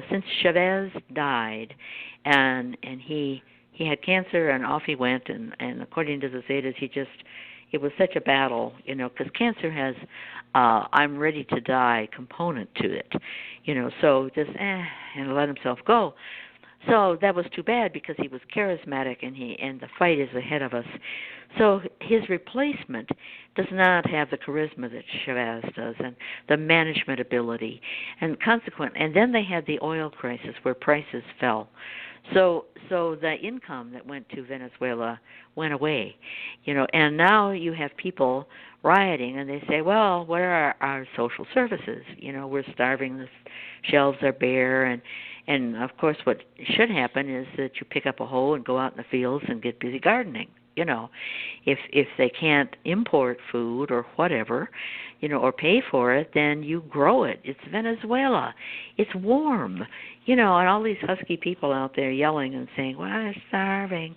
since Chavez died, and he had cancer, and off he went, and according to the Zetas, it was such a battle, because cancer has I'm ready to die component to it, so just and let himself go. So that was too bad because he was charismatic, and the fight is ahead of us. So his replacement does not have the charisma that Chavez does, and the management ability, and then they had the oil crisis where prices fell. So the income that went to Venezuela went away, and now you have people rioting, and they say, well, what are our social services? We're starving, the shelves are bare, and of course what should happen is that you pick up a hoe and go out in the fields and get busy gardening. If they can't import food or whatever, or pay for it, then you grow it. It's Venezuela. It's warm, and all these husky people out there yelling and saying, well, I'm starving.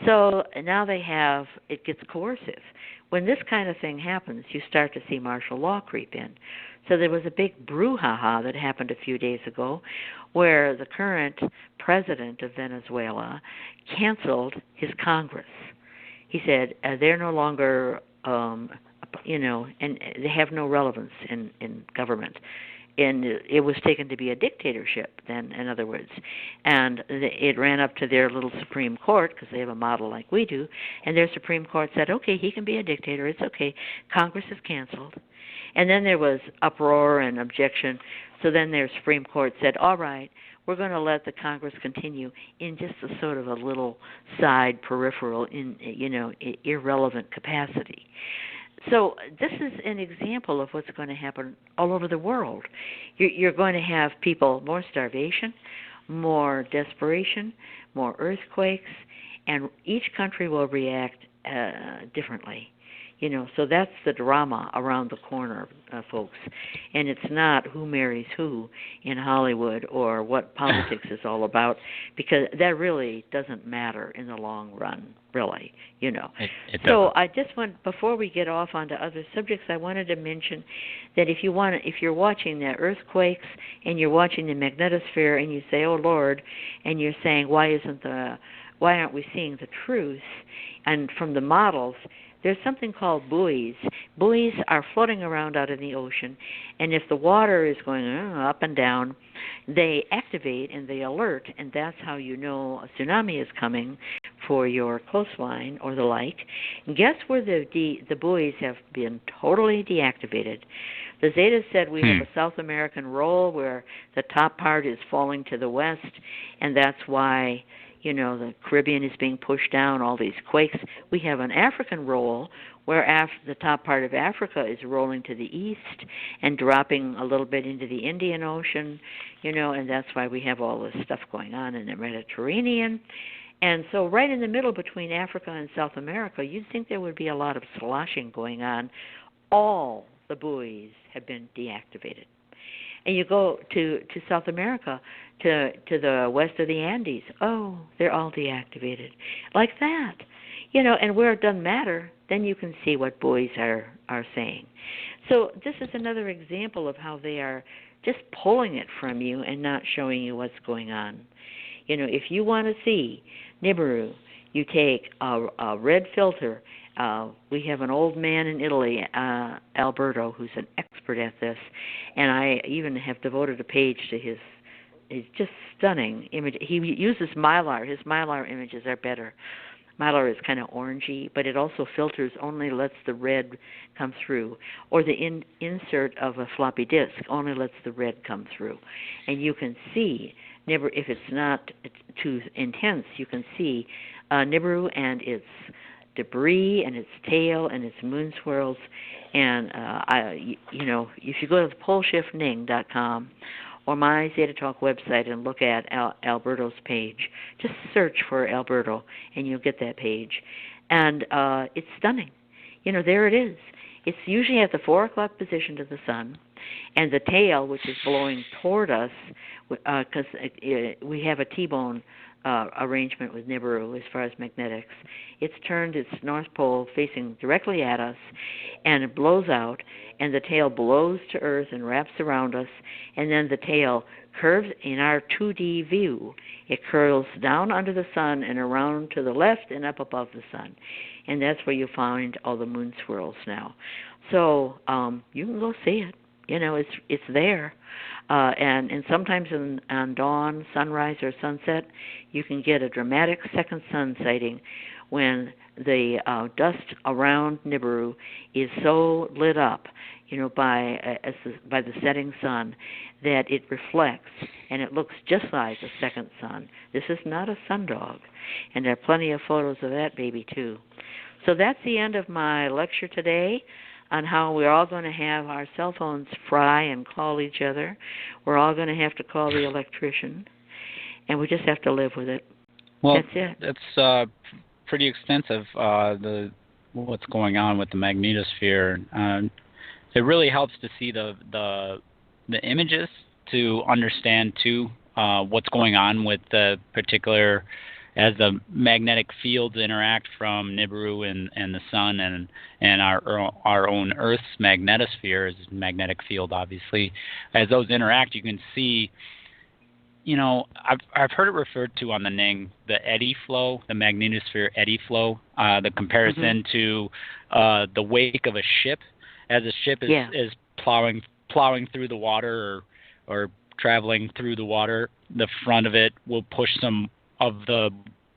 So now it gets coercive. When this kind of thing happens, you start to see martial law creep in. So there was a big brouhaha that happened a few days ago where the current president of Venezuela canceled his Congress. He said they're no longer, and they have no relevance in government. And it was taken to be a dictatorship then, in other words. And it ran up to their little Supreme Court, because they have a model like we do, and their Supreme Court said, okay, he can be a dictator, it's okay, Congress is canceled. And then there was uproar and objection, so then their Supreme Court said, all right, we're going to let the Congress continue in just a sort of a little side peripheral, irrelevant capacity. So this is an example of what's going to happen all over the world. You're going to have people, more starvation, more desperation, more earthquakes, and each country will react differently. So that's the drama around the corner, folks. And it's not who marries who in Hollywood or what politics is all about, because that really doesn't matter in the long run, really, So I just before we get off onto other subjects, I wanted to mention that if you're watching the earthquakes and you're watching the magnetosphere and you say, oh, Lord, and you're saying, why aren't we seeing the truth? And from the models, there's something called buoys. Buoys are floating around out in the ocean, and if the water is going up and down, they activate and they alert, and that's how you know a tsunami is coming for your coastline or the like. And guess where the buoys have been totally deactivated? The Zeta said we have a South American roll where the top part is falling to the west, and that's why The Caribbean is being pushed down, all these quakes. We have an African roll where the top part of Africa is rolling to the east and dropping a little bit into the Indian Ocean, and that's why we have all this stuff going on in the Mediterranean. And so right in the middle between Africa and South America, you'd think there would be a lot of sloshing going on. All the buoys have been deactivated. And you go to South America, to the west of the Andes. Oh, they're all deactivated. Like that. And where it doesn't matter, then you can see what buoys are saying. So this is another example of how they are just pulling it from you and not showing you what's going on. If you want to see Nibiru, you take a red filter. We have an old man in Italy, Alberto, who's an expert at this, and I even have devoted a page to his just stunning image. He uses Mylar. His Mylar images are better. Mylar is kind of orangey, but it also filters, only lets the red come through. Or the insert of a floppy disk only lets the red come through. And you can see Nibiru, if it's not too intense, you can see Nibiru and its debris and its tail and its moon swirls. And, if you go to poleshiftning.com or my Zeta Talk website and look at Alberto's page, just search for Alberto and you'll get that page. And it's stunning. There it is. It's usually at the 4 o'clock position to the sun, and the tail, which is blowing toward us, because we have a T-bone arrangement with Nibiru as far as magnetics. It's turned its north pole facing directly at us, and it blows out, and the tail blows to Earth and wraps around us, and then the tail curves in our 2D view. It curls down under the sun and around to the left and up above the sun, and that's where you find all the moon swirls now. So you can go see it. It's there. And sometimes on dawn, sunrise, or sunset, you can get a dramatic second sun sighting when the dust around Nibiru is so lit up, by the setting sun, that it reflects and it looks just like a second sun. This is not a sundog, and there are plenty of photos of that baby too. So that's the end of my lecture today on how we're all going to have our cell phones fry and call each other. We're all going to have to call the electrician, and we just have to live with it. Well, that's it. That's pretty extensive, what's going on with the magnetosphere. It really helps to see the images to understand, too, what's going on with the particular, as the magnetic fields interact from Nibiru and the sun and our own Earth's magnetosphere, is magnetic field, obviously. As those interact, you can see, I've heard it referred to on the Ning, the eddy flow, the magnetosphere eddy flow, the comparison to the wake of a ship. As a ship is plowing through the water or traveling through the water, the front of it will push some of the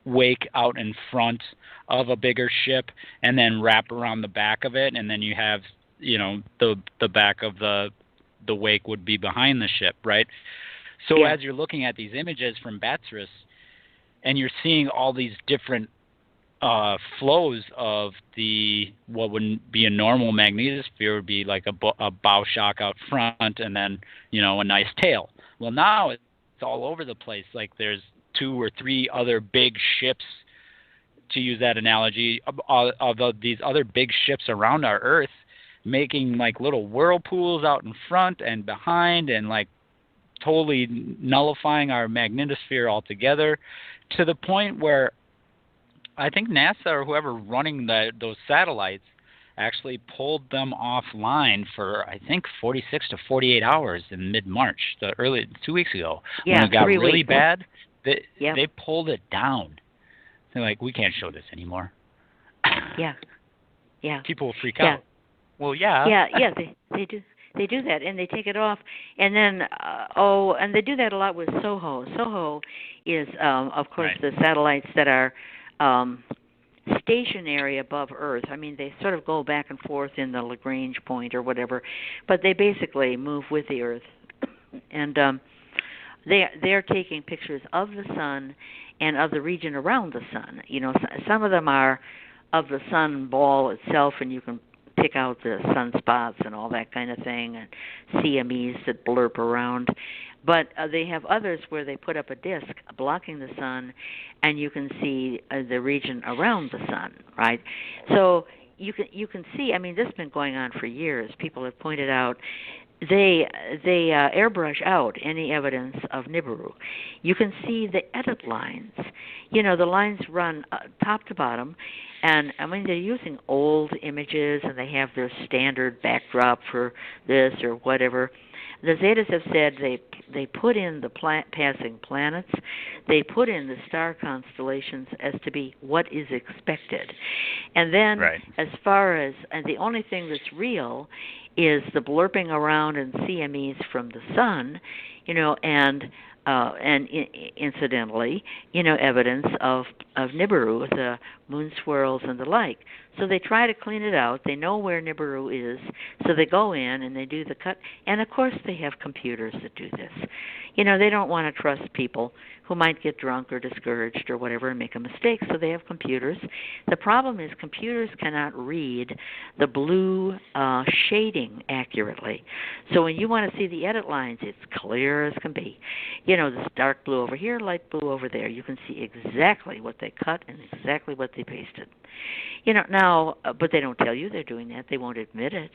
wake out in front of a bigger ship and then wrap around the back of it, and then you have, the back of the wake would be behind the ship, right? So as you're looking at these images from BATSRUS and you're seeing all these different flows of what would be a normal magnetosphere, would be like a bow shock out front and then, a nice tail. Well, now it's all over the place. Like there's 2 or 3 other big ships, to use that analogy, of these other big ships around our Earth, making like little whirlpools out in front and behind, and like totally nullifying our magnetosphere altogether, to the point where I think NASA or whoever running those satellites actually pulled them offline for, I think, 46 to 48 hours in mid-March, 2 weeks ago. Yeah, when it got 3 really weeks. bad, they pulled it down. They're like, we can't show this anymore. Yeah. People will freak out. Well, yeah. Yeah, they do. They do that, and they take it off, and then and they do that a lot with SOHO. SOHO is, of course, the satellites that are stationary above Earth. I mean, they sort of go back and forth in the Lagrange point or whatever, but they basically move with the Earth, and they're taking pictures of the sun and of the region around the sun. Some of them are of the sun ball itself, and you can pick out the sunspots and all that kind of thing, and CMEs that blurp around. But they have others where they put up a disk blocking the sun, and you can see the region around the sun, right? So you can see. I mean, this has been going on for years. People have pointed out they airbrush out any evidence of Nibiru. You can see the edit lines. The lines run top to bottom, and I mean they're using old images, and they have their standard backdrop for this or whatever. The Zetas have said they put in the passing planets, they put in the star constellations as to be what is expected, and then as far as the only thing that's real is the blurping around and CMEs from the sun, and incidentally, evidence of Nibiru, the moon swirls and the like. So they try to clean it out. They know where Nibiru is, so they go in and they do the cut. And of course, they have computers that do this. They don't want to trust people who might get drunk or discouraged or whatever and make a mistake, so they have computers. The problem is computers cannot read the blue shading accurately. So when you want to see the edit lines, it's clear as can be. This dark blue over here, light blue over there. You can see exactly what they cut and exactly what they pasted. Now, but they don't tell you they're doing that. They won't admit it.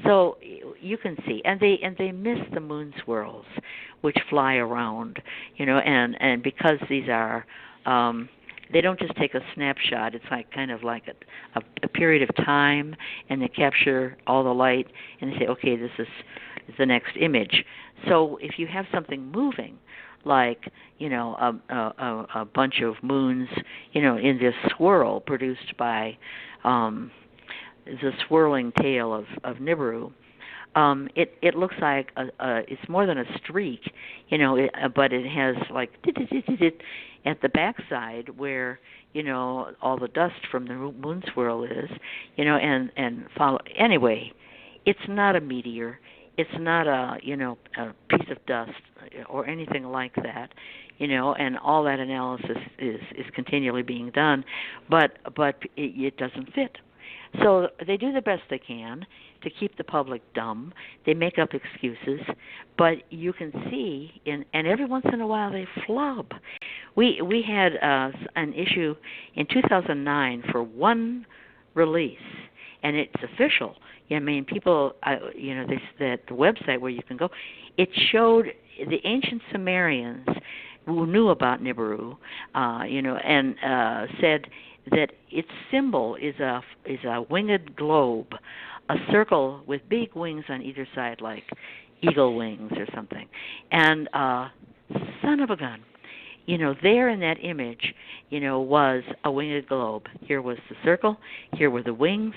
So you can see, and they miss the moon swirls, which fly around, and because these are, they don't just take a snapshot. It's kind of like a period of time, and they capture all the light, and they say, okay, this is the next image. So if you have something moving, like a bunch of moons, in this swirl produced by the swirling tail of Nibiru, it looks like it's more than a streak, but it has like at the backside where all the dust from the moon swirl is, and follow. Anyway, it's not a meteor. It's not a piece of dust or anything like that, and all that analysis is continually being done, but it doesn't fit. So they do the best they can to keep the public dumb. They make up excuses, but you can see, and every once in a while they flub. We had an issue in 2009 for one release, and it's official. I mean, people, the website where you can go, it showed the ancient Sumerians who knew about Nibiru, and said that its symbol is a winged globe, a circle with big wings on either side, like eagle wings or something. And son of a gun, there in that image, was a winged globe. Here was the circle, here were the wings,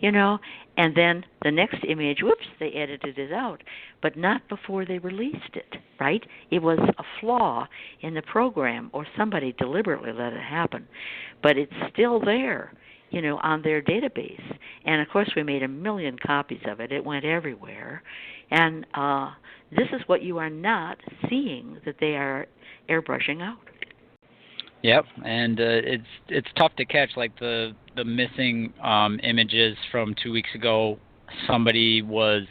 and then the next image, whoops, they edited it out, but not before they released it, right? It was a flaw in the program, or somebody deliberately let it happen, but it's still there, on their database. And of course, we made 1 million copies of it. It went everywhere, and this is what you are not seeing that they are airbrushing out. Yep, and it's tough to catch, like the missing images from 2 weeks ago. Somebody was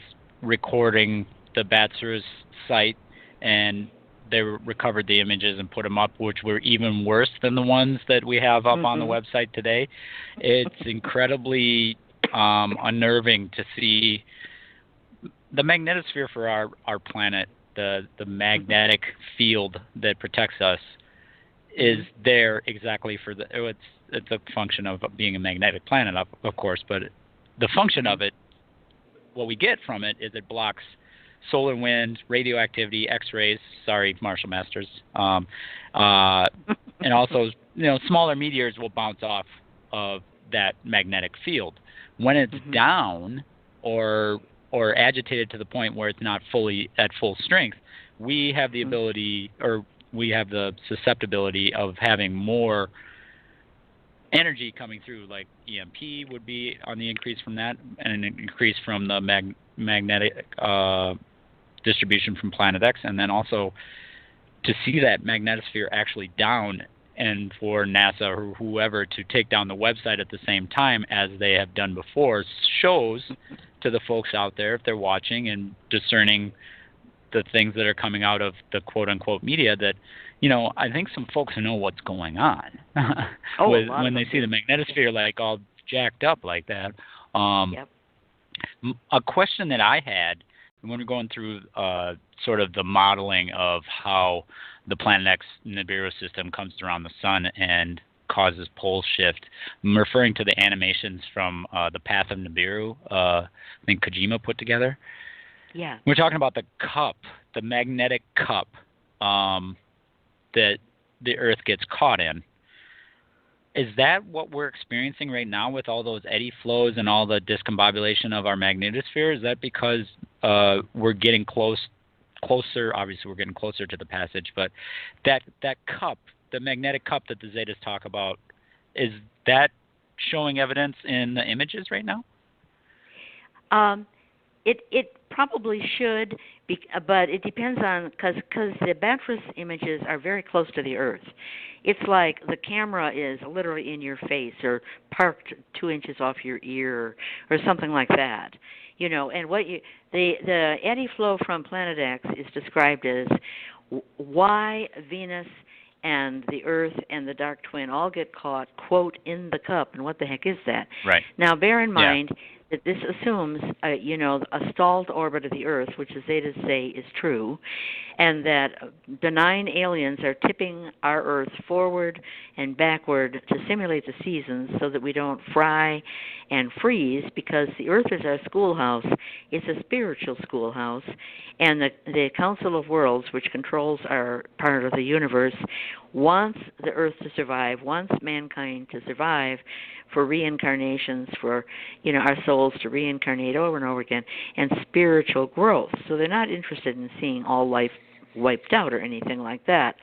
recording the BATSRUS site, and they recovered the images and put them up, which were even worse than the ones that we have up on the website today. It's incredibly unnerving to see the magnetosphere for our planet, the magnetic field that protects us, is there exactly for it's a function of being a magnetic planet, of course, but the function of it, what we get from it, is it blocks solar wind, radioactivity, X-rays. Sorry, Marshall Masters, and also smaller meteors will bounce off of that magnetic field. When it's down or agitated to the point where it's not fully at full strength, we have the ability, or we have the susceptibility of having more energy coming through, like EMP would be on the increase from that, and an increase from the magnetic distribution from Planet X. And then also to see that magnetosphere actually down and for NASA or whoever to take down the website at the same time as they have done before shows to the folks out there, if they're watching and discerning the things that are coming out of the quote-unquote media, that, I think some folks know what's going on when they see the magnetosphere like all jacked up like that. Yep. A question that I had when we're going through sort of the modeling of how the Planet X Nibiru system comes around the sun and causes pole shift, I'm referring to the animations from the Path of Nibiru, I think Kojima put together. Yeah. We're talking about the cup, the magnetic cup that the Earth gets caught in. Is that what we're experiencing right now with all those eddy flows and all the discombobulation of our magnetosphere? Is that because we're getting closer? Obviously, we're getting closer to the passage, but that cup, the magnetic cup that the Zetas talk about, is that showing evidence in the images right now? It probably should, but it depends on, because the BATSRUS images are very close to the Earth. It's like the camera is literally in your face or parked 2 inches off your ear or something like that. And the eddy flow from Planet X is described as why Venus and the Earth and the dark twin all get caught, quote, in the cup. And what the heck is that? Right. Now, bear in mind that this assumes, a stalled orbit of the Earth, which the Zetas say is true, and that benign aliens are tipping our Earth forward and backward to simulate the seasons so that we don't fry and freeze, because the Earth is our schoolhouse. It's a spiritual schoolhouse, and the Council of Worlds, which controls our part of the universe, wants the Earth to survive, wants mankind to survive for reincarnations, for our souls to reincarnate over and over again, and spiritual growth. So they're not interested in seeing all life wiped out or anything like that.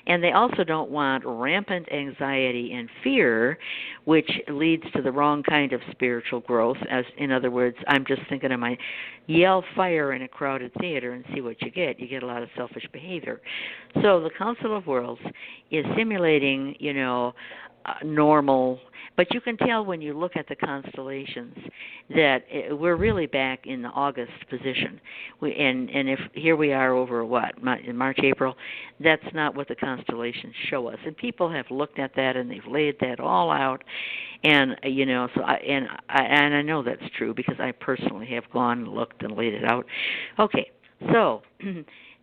And they also don't want rampant anxiety and fear, which leads to the wrong kind of spiritual growth. As in other words, I'm just thinking of my yell fire in a crowded theater and see what you get. You get a lot of selfish behavior. So the Council of Worlds is simulating, normal, but you can tell when you look at the constellations that we're really back in the August position. And if here we are over in March, April, that's not what the constellations show us. And people have looked at that and they've laid that all out. And so I know that's true because I personally have gone and looked and laid it out. Okay, so.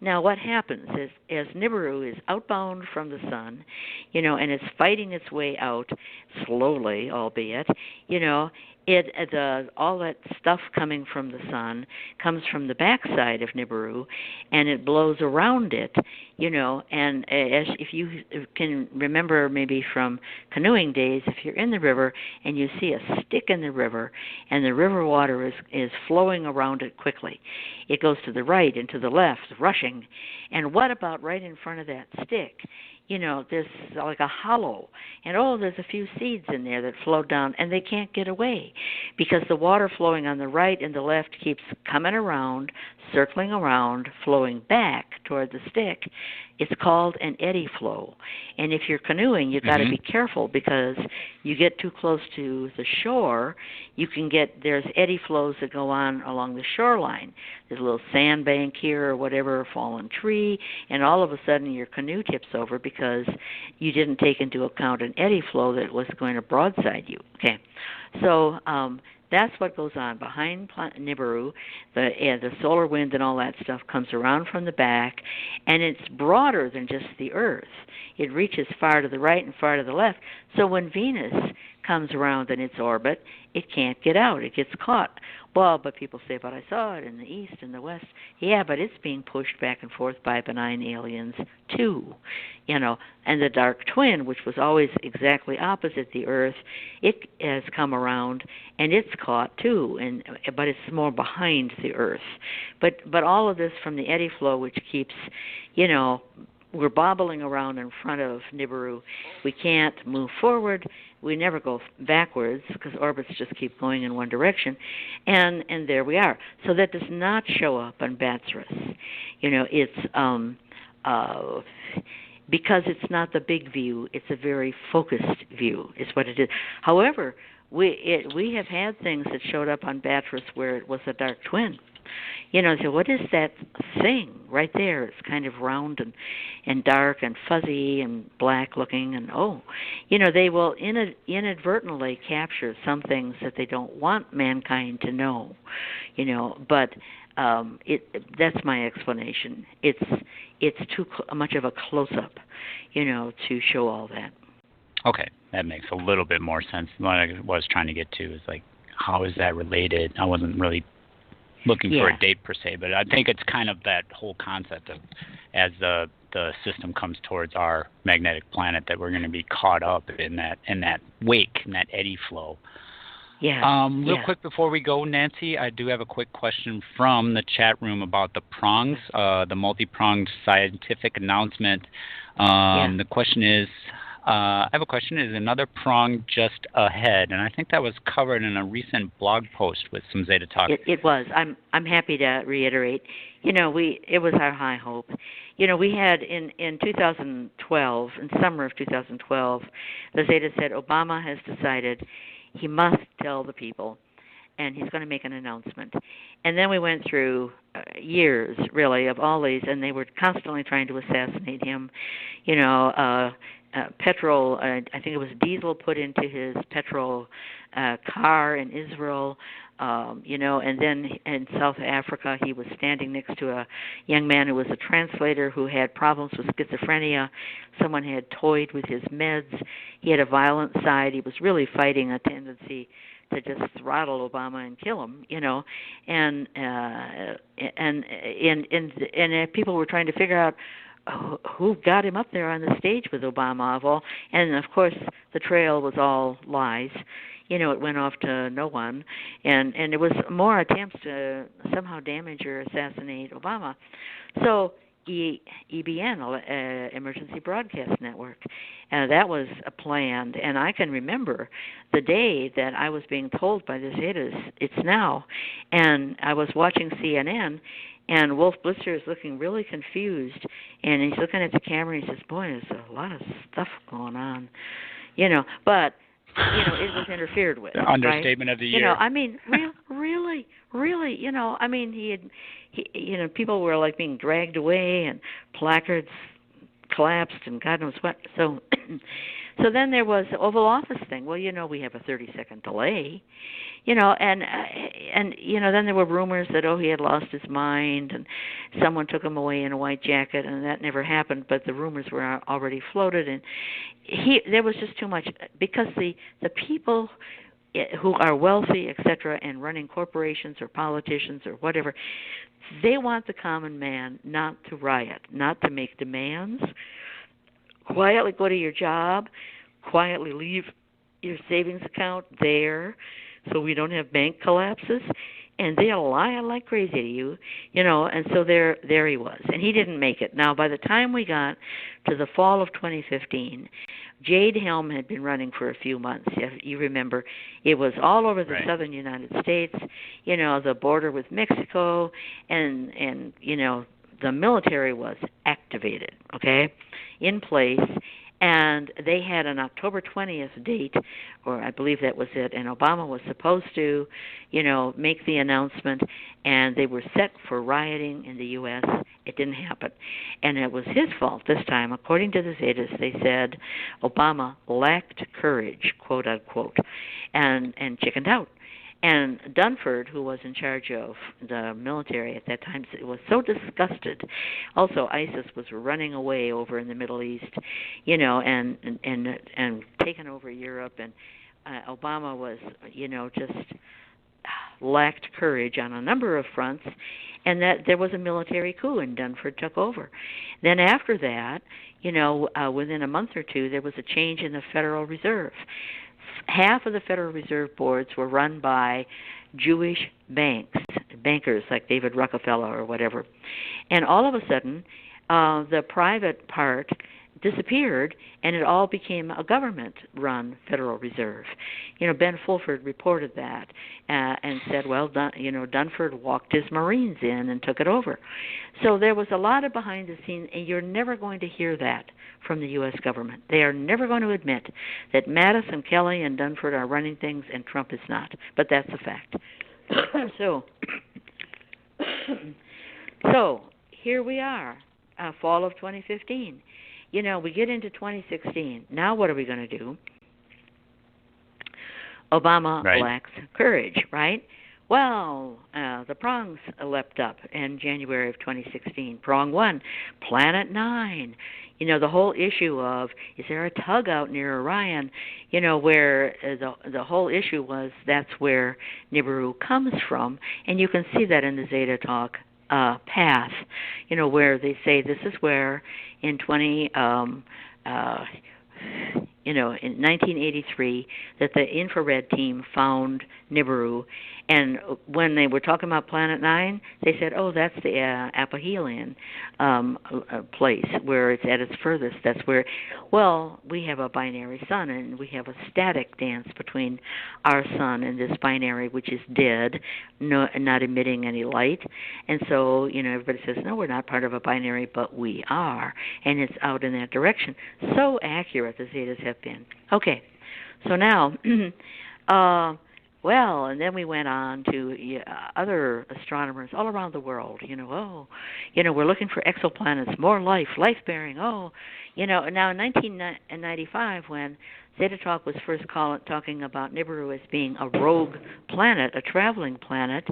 Now, what happens is, as Nibiru is outbound from the sun, and it's fighting its way out slowly, albeit, all that stuff coming from the sun comes from the backside of Nibiru, and it blows around it, and if you can remember maybe from canoeing days, if you're in the river and you see a stick in the river and the river water is flowing around it quickly, it goes to the right and to the left, rushing. And what about right in front of that stick? There's like a hollow, and there's a few seeds in there that flow down, and they can't get away because the water flowing on the right and the left keeps coming around, circling around, flowing back toward the stick. It's called an eddy flow. And if you're canoeing, you've got to be careful because you get too close to the shore, there's eddy flows that go on along the shoreline. There's a little sandbank here or whatever, a fallen tree, and all of a sudden your canoe tips over because you didn't take into account an eddy flow that was going to broadside you. Okay, so that's what goes on behind Nibiru. The solar wind and all that stuff comes around from the back, and it's broader than just the Earth. It reaches far to the right and far to the left. So when Venus comes around in its orbit, it can't get out. It gets caught. Well, but people say, but I saw it in the east and the west. Yeah, but it's being pushed back and forth by benign aliens too. And the dark twin, which was always exactly opposite the Earth, it has come around and it's caught too, but it's more behind the Earth. But all of this from the eddy flow, which keeps, we're bobbling around in front of Nibiru. We can't move forward. We never go backwards because orbits just keep going in one direction. And there we are. So that does not show up on BATSRUS. because it's not the big view, it's a very focused view, is what it is. However, we have had things that showed up on BATSRUS where it was a dark twin. So what is that thing right there? It's kind of round and dark and fuzzy and black looking, and they will inadvertently capture some things that they don't want mankind to know, but that's my explanation. It's too much of a close-up, to show all that. Okay, that makes a little bit more sense. What I was trying to get to is how is that related? I wasn't really looking for a date per se, but I think it's kind of that whole concept of as the system comes towards our magnetic planet that we're going to be caught up in that wake, in that eddy flow. Yeah. Real quick before we go, Nancy, I do have a quick question from the chat room about the prongs, the multi-pronged scientific announcement. The question is, I have a question. Is another prong just ahead? And I think that was covered in a recent blog post with some Zeta talk. It was. I'm happy to reiterate. It was our high hope. We had in 2012, in summer of 2012, the Zeta said Obama has decided he must tell the people, and he's going to make an announcement. And then we went through years, really, of all these, and they were constantly trying to assassinate him. Petrol, I think it was diesel put into his petrol car in Israel, and then in South Africa he was standing next to a young man who was a translator who had problems with schizophrenia. Someone had toyed with his meds. He had a violent side. He was really fighting a tendency to just throttle Obama and kill him, and people were trying to figure out who got him up there on the stage with Obama of all. And of course the trail was all lies. It went off to no one, and it was more attempts to somehow damage or assassinate Obama. So EBN, Emergency Broadcast Network, that was planned. And I can remember the day that I was being told by the Zetas, it's now, and I was watching CNN, and Wolf Blitzer is looking really confused, and he's looking at the camera and he says, boy, there's a lot of stuff going on, but it was interfered with. The understatement of the year. Really, he people were being dragged away, and placards collapsed, and God knows what. So then there was the Oval Office thing. Well, we have a 30-second delay, and then there were rumors that he had lost his mind, and someone took him away in a white jacket, and that never happened. But the rumors were already floated, and there was just too much, because the people who are wealthy, etc., and running corporations or politicians or whatever, they want the common man not to riot, not to make demands. Quietly go to your job, quietly leave your savings account there so we don't have bank collapses. And they'll lie like crazy to you, and so there he was. And he didn't make it. Now, by the time we got to the fall of 2015, Jade Helm had been running for a few months. You remember, it was all over the southern United States, the border with Mexico, and the military was activated, in place. And they had an October 20th date, or I believe that was it, and Obama was supposed to, make the announcement, and they were set for rioting in the U.S. It didn't happen. And it was his fault this time. According to the Zetas, they said Obama lacked courage, quote unquote, and chickened out. And Dunford, who was in charge of the military at that time, was so disgusted. Also, ISIS was running away over in the Middle East, and taking over Europe. And Obama was, just lacked courage on a number of fronts, and that there was a military coup, and Dunford took over. Then after that, within a month or two, there was a change in the Federal Reserve. Half of the Federal Reserve boards were run by Jewish bankers like David Rockefeller or whatever. And all of a sudden, the private part disappeared, and it all became a government-run Federal Reserve. Ben Fulford reported that and said, well, Dunford walked his Marines in and took it over. So there was a lot of behind the scenes, and you're never going to hear that from the U.S. government. They are never going to admit that Mattis and Kelly and Dunford are running things and Trump is not. But that's a fact. So here we are, fall of 2015. We get into 2016. Now what are we going to do? Obama lacks courage, right? Well, the Prongs leapt up in January of 2016. Prong 1, Planet 9. The whole issue of, is there a tug out near Orion? Where the whole issue was, that's where Nibiru comes from. And you can see that in the Zeta talk path, where they say this is where in 1983 that the infrared team found Nibiru, and when they were talking about Planet 9, they said, oh, that's the aphelion place where it's at its furthest. That's where, well, we have a binary sun, and we have a static dance between our sun and this binary, which is dead, not emitting any light. And so, everybody says, no, we're not part of a binary, but we are, and it's out in that direction. So accurate the Zetas have been. Okay, so now, well, and then we went on to other astronomers all around the world. We're looking for exoplanets, more life, life-bearing. Now in 1995, when Zeta Talk was first talking about Nibiru as being a rogue planet, a traveling planet,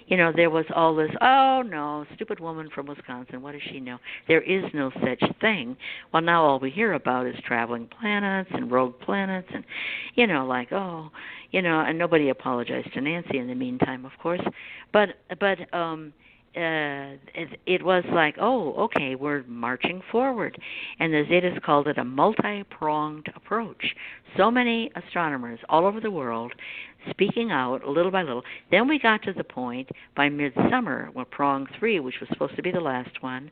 there was all this, oh, no, stupid woman from Wisconsin, what does she know? There is no such thing. Well, now all we hear about is traveling planets and rogue planets and, and nobody apologized to Nancy in the meantime, of course. But it was like, oh, okay, we're marching forward. And the Zetas called it a multi-pronged approach. So many astronomers all over the world speaking out little by little. Then we got to the point by midsummer where Prong 3, which was supposed to be the last one,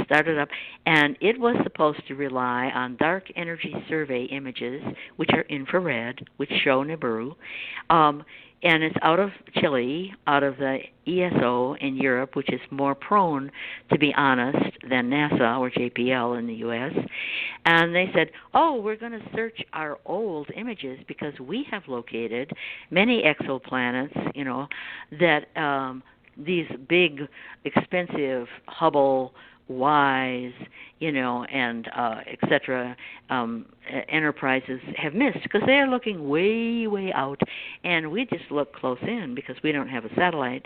started up. And it was supposed to rely on dark energy survey images, which are infrared, which show Nibiru. And it's out of Chile, out of the ESO in Europe, which is more prone, to be honest, than NASA or JPL in the U.S. And they said, oh, we're going to search our old images because we have located many exoplanets, that these big, expensive Hubble, WISE, and et cetera, enterprises have missed because they are looking way, way out, and we just look close in because we don't have a satellite,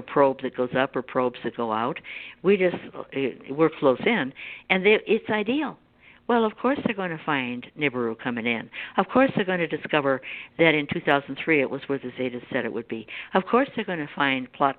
probe that goes up or probes that go out. We're close in, and it's ideal. Well, of course they're going to find Nibiru coming in. Of course they're going to discover that in 2003 it was where the Zetas said it would be. Of course they're going to find plot.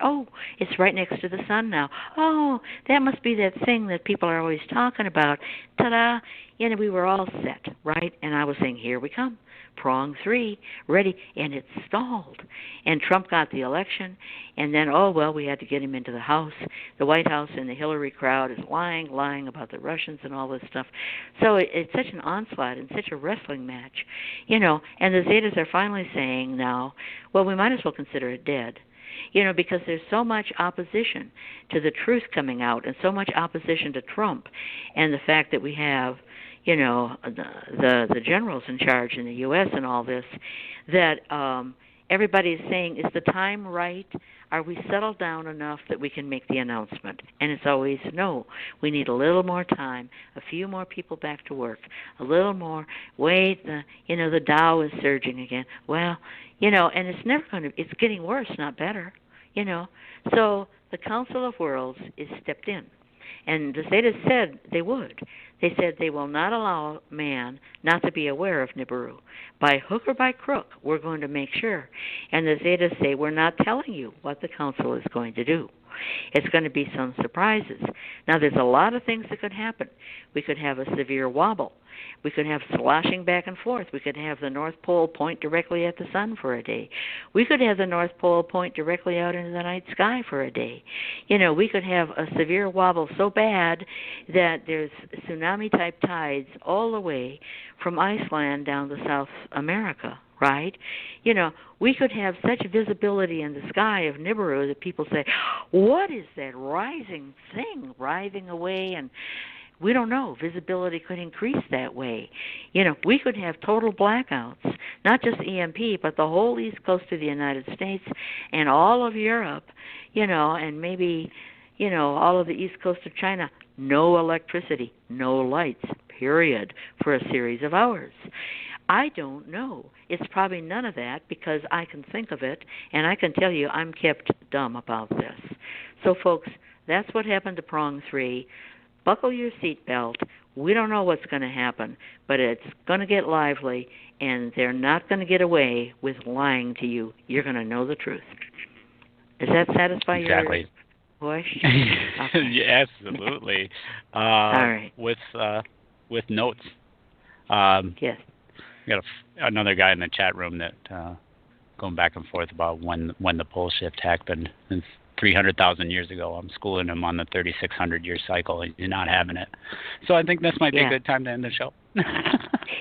Oh, it's right next to the sun now. Oh, that must be that thing that people are always talking about. Ta-da! We were all set, right? And I was saying, here we come. Prong 3, ready, and it stalled. And Trump got the election, and then, we had to get him into the House. The White House and the Hillary crowd is lying about the Russians and all this stuff. So it's such an onslaught and such a wrestling match, and the Zetas are finally saying now, well, we might as well consider it dead. Because there's so much opposition to the truth coming out and so much opposition to Trump and the fact that we have the generals in charge in the U.S. and all this, that everybody is saying, is the time right? Are we settled down enough that we can make the announcement? And it's always, no, we need a little more time, a few more people back to work, a little more, wait, the Dow is surging again. Well, and it's never going to, it's getting worse, not better, So the Council of Worlds is stepped in. And the Zetas said they would. They said they will not allow man not to be aware of Nibiru. By hook or by crook, we're going to make sure. And the Zetas say, we're not telling you what the Council is going to do. It's going to be some surprises. Now, there's a lot of things that could happen. We could have a severe wobble. We could have sloshing back and forth. We could have the North Pole point directly at the sun for a day. We could have the North Pole point directly out into the night sky for a day. We could have a severe wobble so bad that there's tsunami-type tides all the way from Iceland down to South America, right? We could have such visibility in the sky of Nibiru that people say, what is that rising thing writhing away? And we don't know. Visibility could increase that way. We could have total blackouts, not just EMP, but the whole east coast of the United States and all of Europe, and maybe, all of the east coast of China. No electricity, no lights, period, for a series of hours. I don't know. It's probably none of that because I can think of it, and I can tell you I'm kept dumb about this. So, folks, that's what happened to Prong 3. Buckle your seatbelt. We don't know what's going to happen, but it's going to get lively, and they're not going to get away with lying to you. You're going to know the truth. Does that satisfy exactly. your push? Okay. Yeah, absolutely. All right. With notes. Yes. We got another guy in the chat room that going back and forth about when the pole shift happened. It's 300,000 years ago. I'm schooling him on the 3,600-year cycle. He's not having it. So I think this might be a good time to end the show.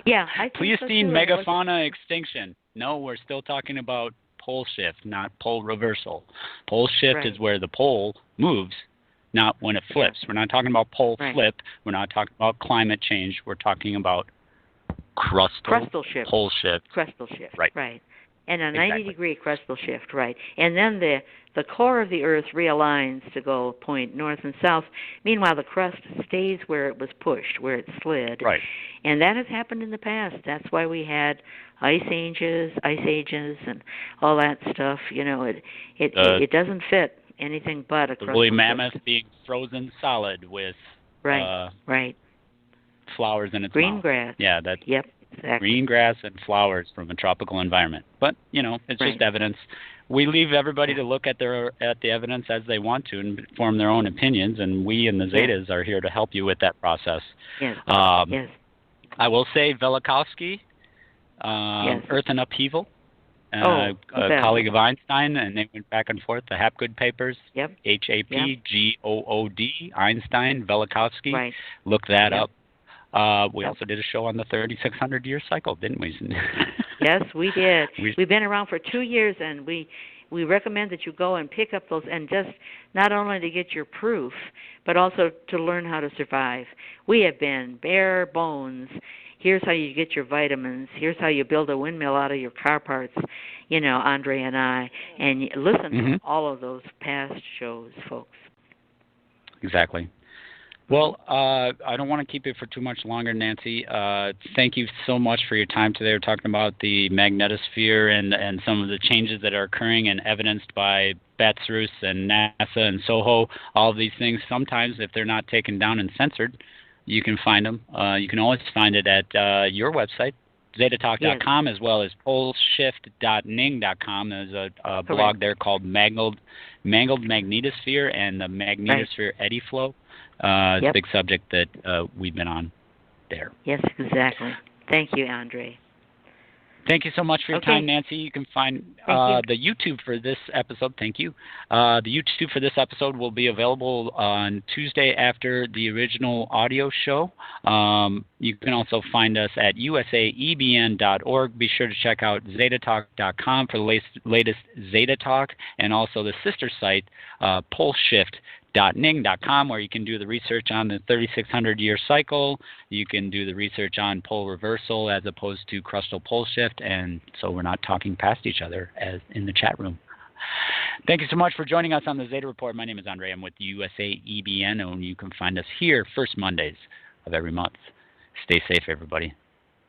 Yeah, I think Pleistocene megafauna extinction. No, we're still talking about pole shift, not pole reversal. Pole shift is where the pole moves, not when it flips. We're not talking about pole flip. We're not talking about climate change. We're talking about crustal shift. Pole shift. Crustal shift. Right. And a 90-degree crustal shift, right. And then the core of the Earth realigns to go point north and south. Meanwhile, the crust stays where it was pushed, where it slid. Right. And that has happened in the past. That's why we had ice ages, and all that stuff. It doesn't fit anything but a crustal woolly shift. mammoth being frozen solid with flowers in its green mouth. Grass. Yeah, that's exactly. Green grass and flowers from a tropical environment. But, it's just evidence. We leave everybody to look at the evidence as they want to and form their own opinions, and we in the Zetas are here to help you with that process. Yes. I will say Velikovsky, Earth in Upheaval, a colleague of Einstein, and they went back and forth, the Hapgood papers, HAPGOOD, Einstein, Velikovsky. Right. Look that up. We also did a show on the 3,600-year cycle, didn't we? Yes, we did. We've been around for 2 years, and we recommend that you go and pick up those, and just not only to get your proof, but also to learn how to survive. We have been bare bones. Here's how you get your vitamins. Here's how you build a windmill out of your car parts, Andre and I. And listen to all of those past shows, folks. Exactly. Well, I don't want to keep it for too much longer, Nancy. Thank you so much for your time today. We're talking about the magnetosphere and some of the changes that are occurring and evidenced by BATSRUS and NASA and SOHO. All of these things, sometimes if they're not taken down and censored, you can find them. You can always find it at your website, zetatalk.com, as well as poleshift.ning.com. There's a blog there called Mangled Magnetosphere and the Magnetosphere Eddy Flow. It's a big subject that we've been on there. Yes, exactly. Thank you, Andre. Thank you so much for your time, Nancy. You can find the YouTube for this episode. Thank you. The YouTube for this episode will be available on Tuesday after the original audio show. You can also find us at usaebn.org. Be sure to check out zetatalk.com for the latest Zeta Talk, and also the sister site, poleshift.ning.com, where you can do the research on the 3,600-year cycle. You can do the research on pole reversal as opposed to crustal pole shift, and so we're not talking past each other as in the chat room. Thank you so much for joining us on the Zeta Report. My name is Andre. I'm with USAEBN, and you can find us here first Mondays of every month. Stay safe, everybody.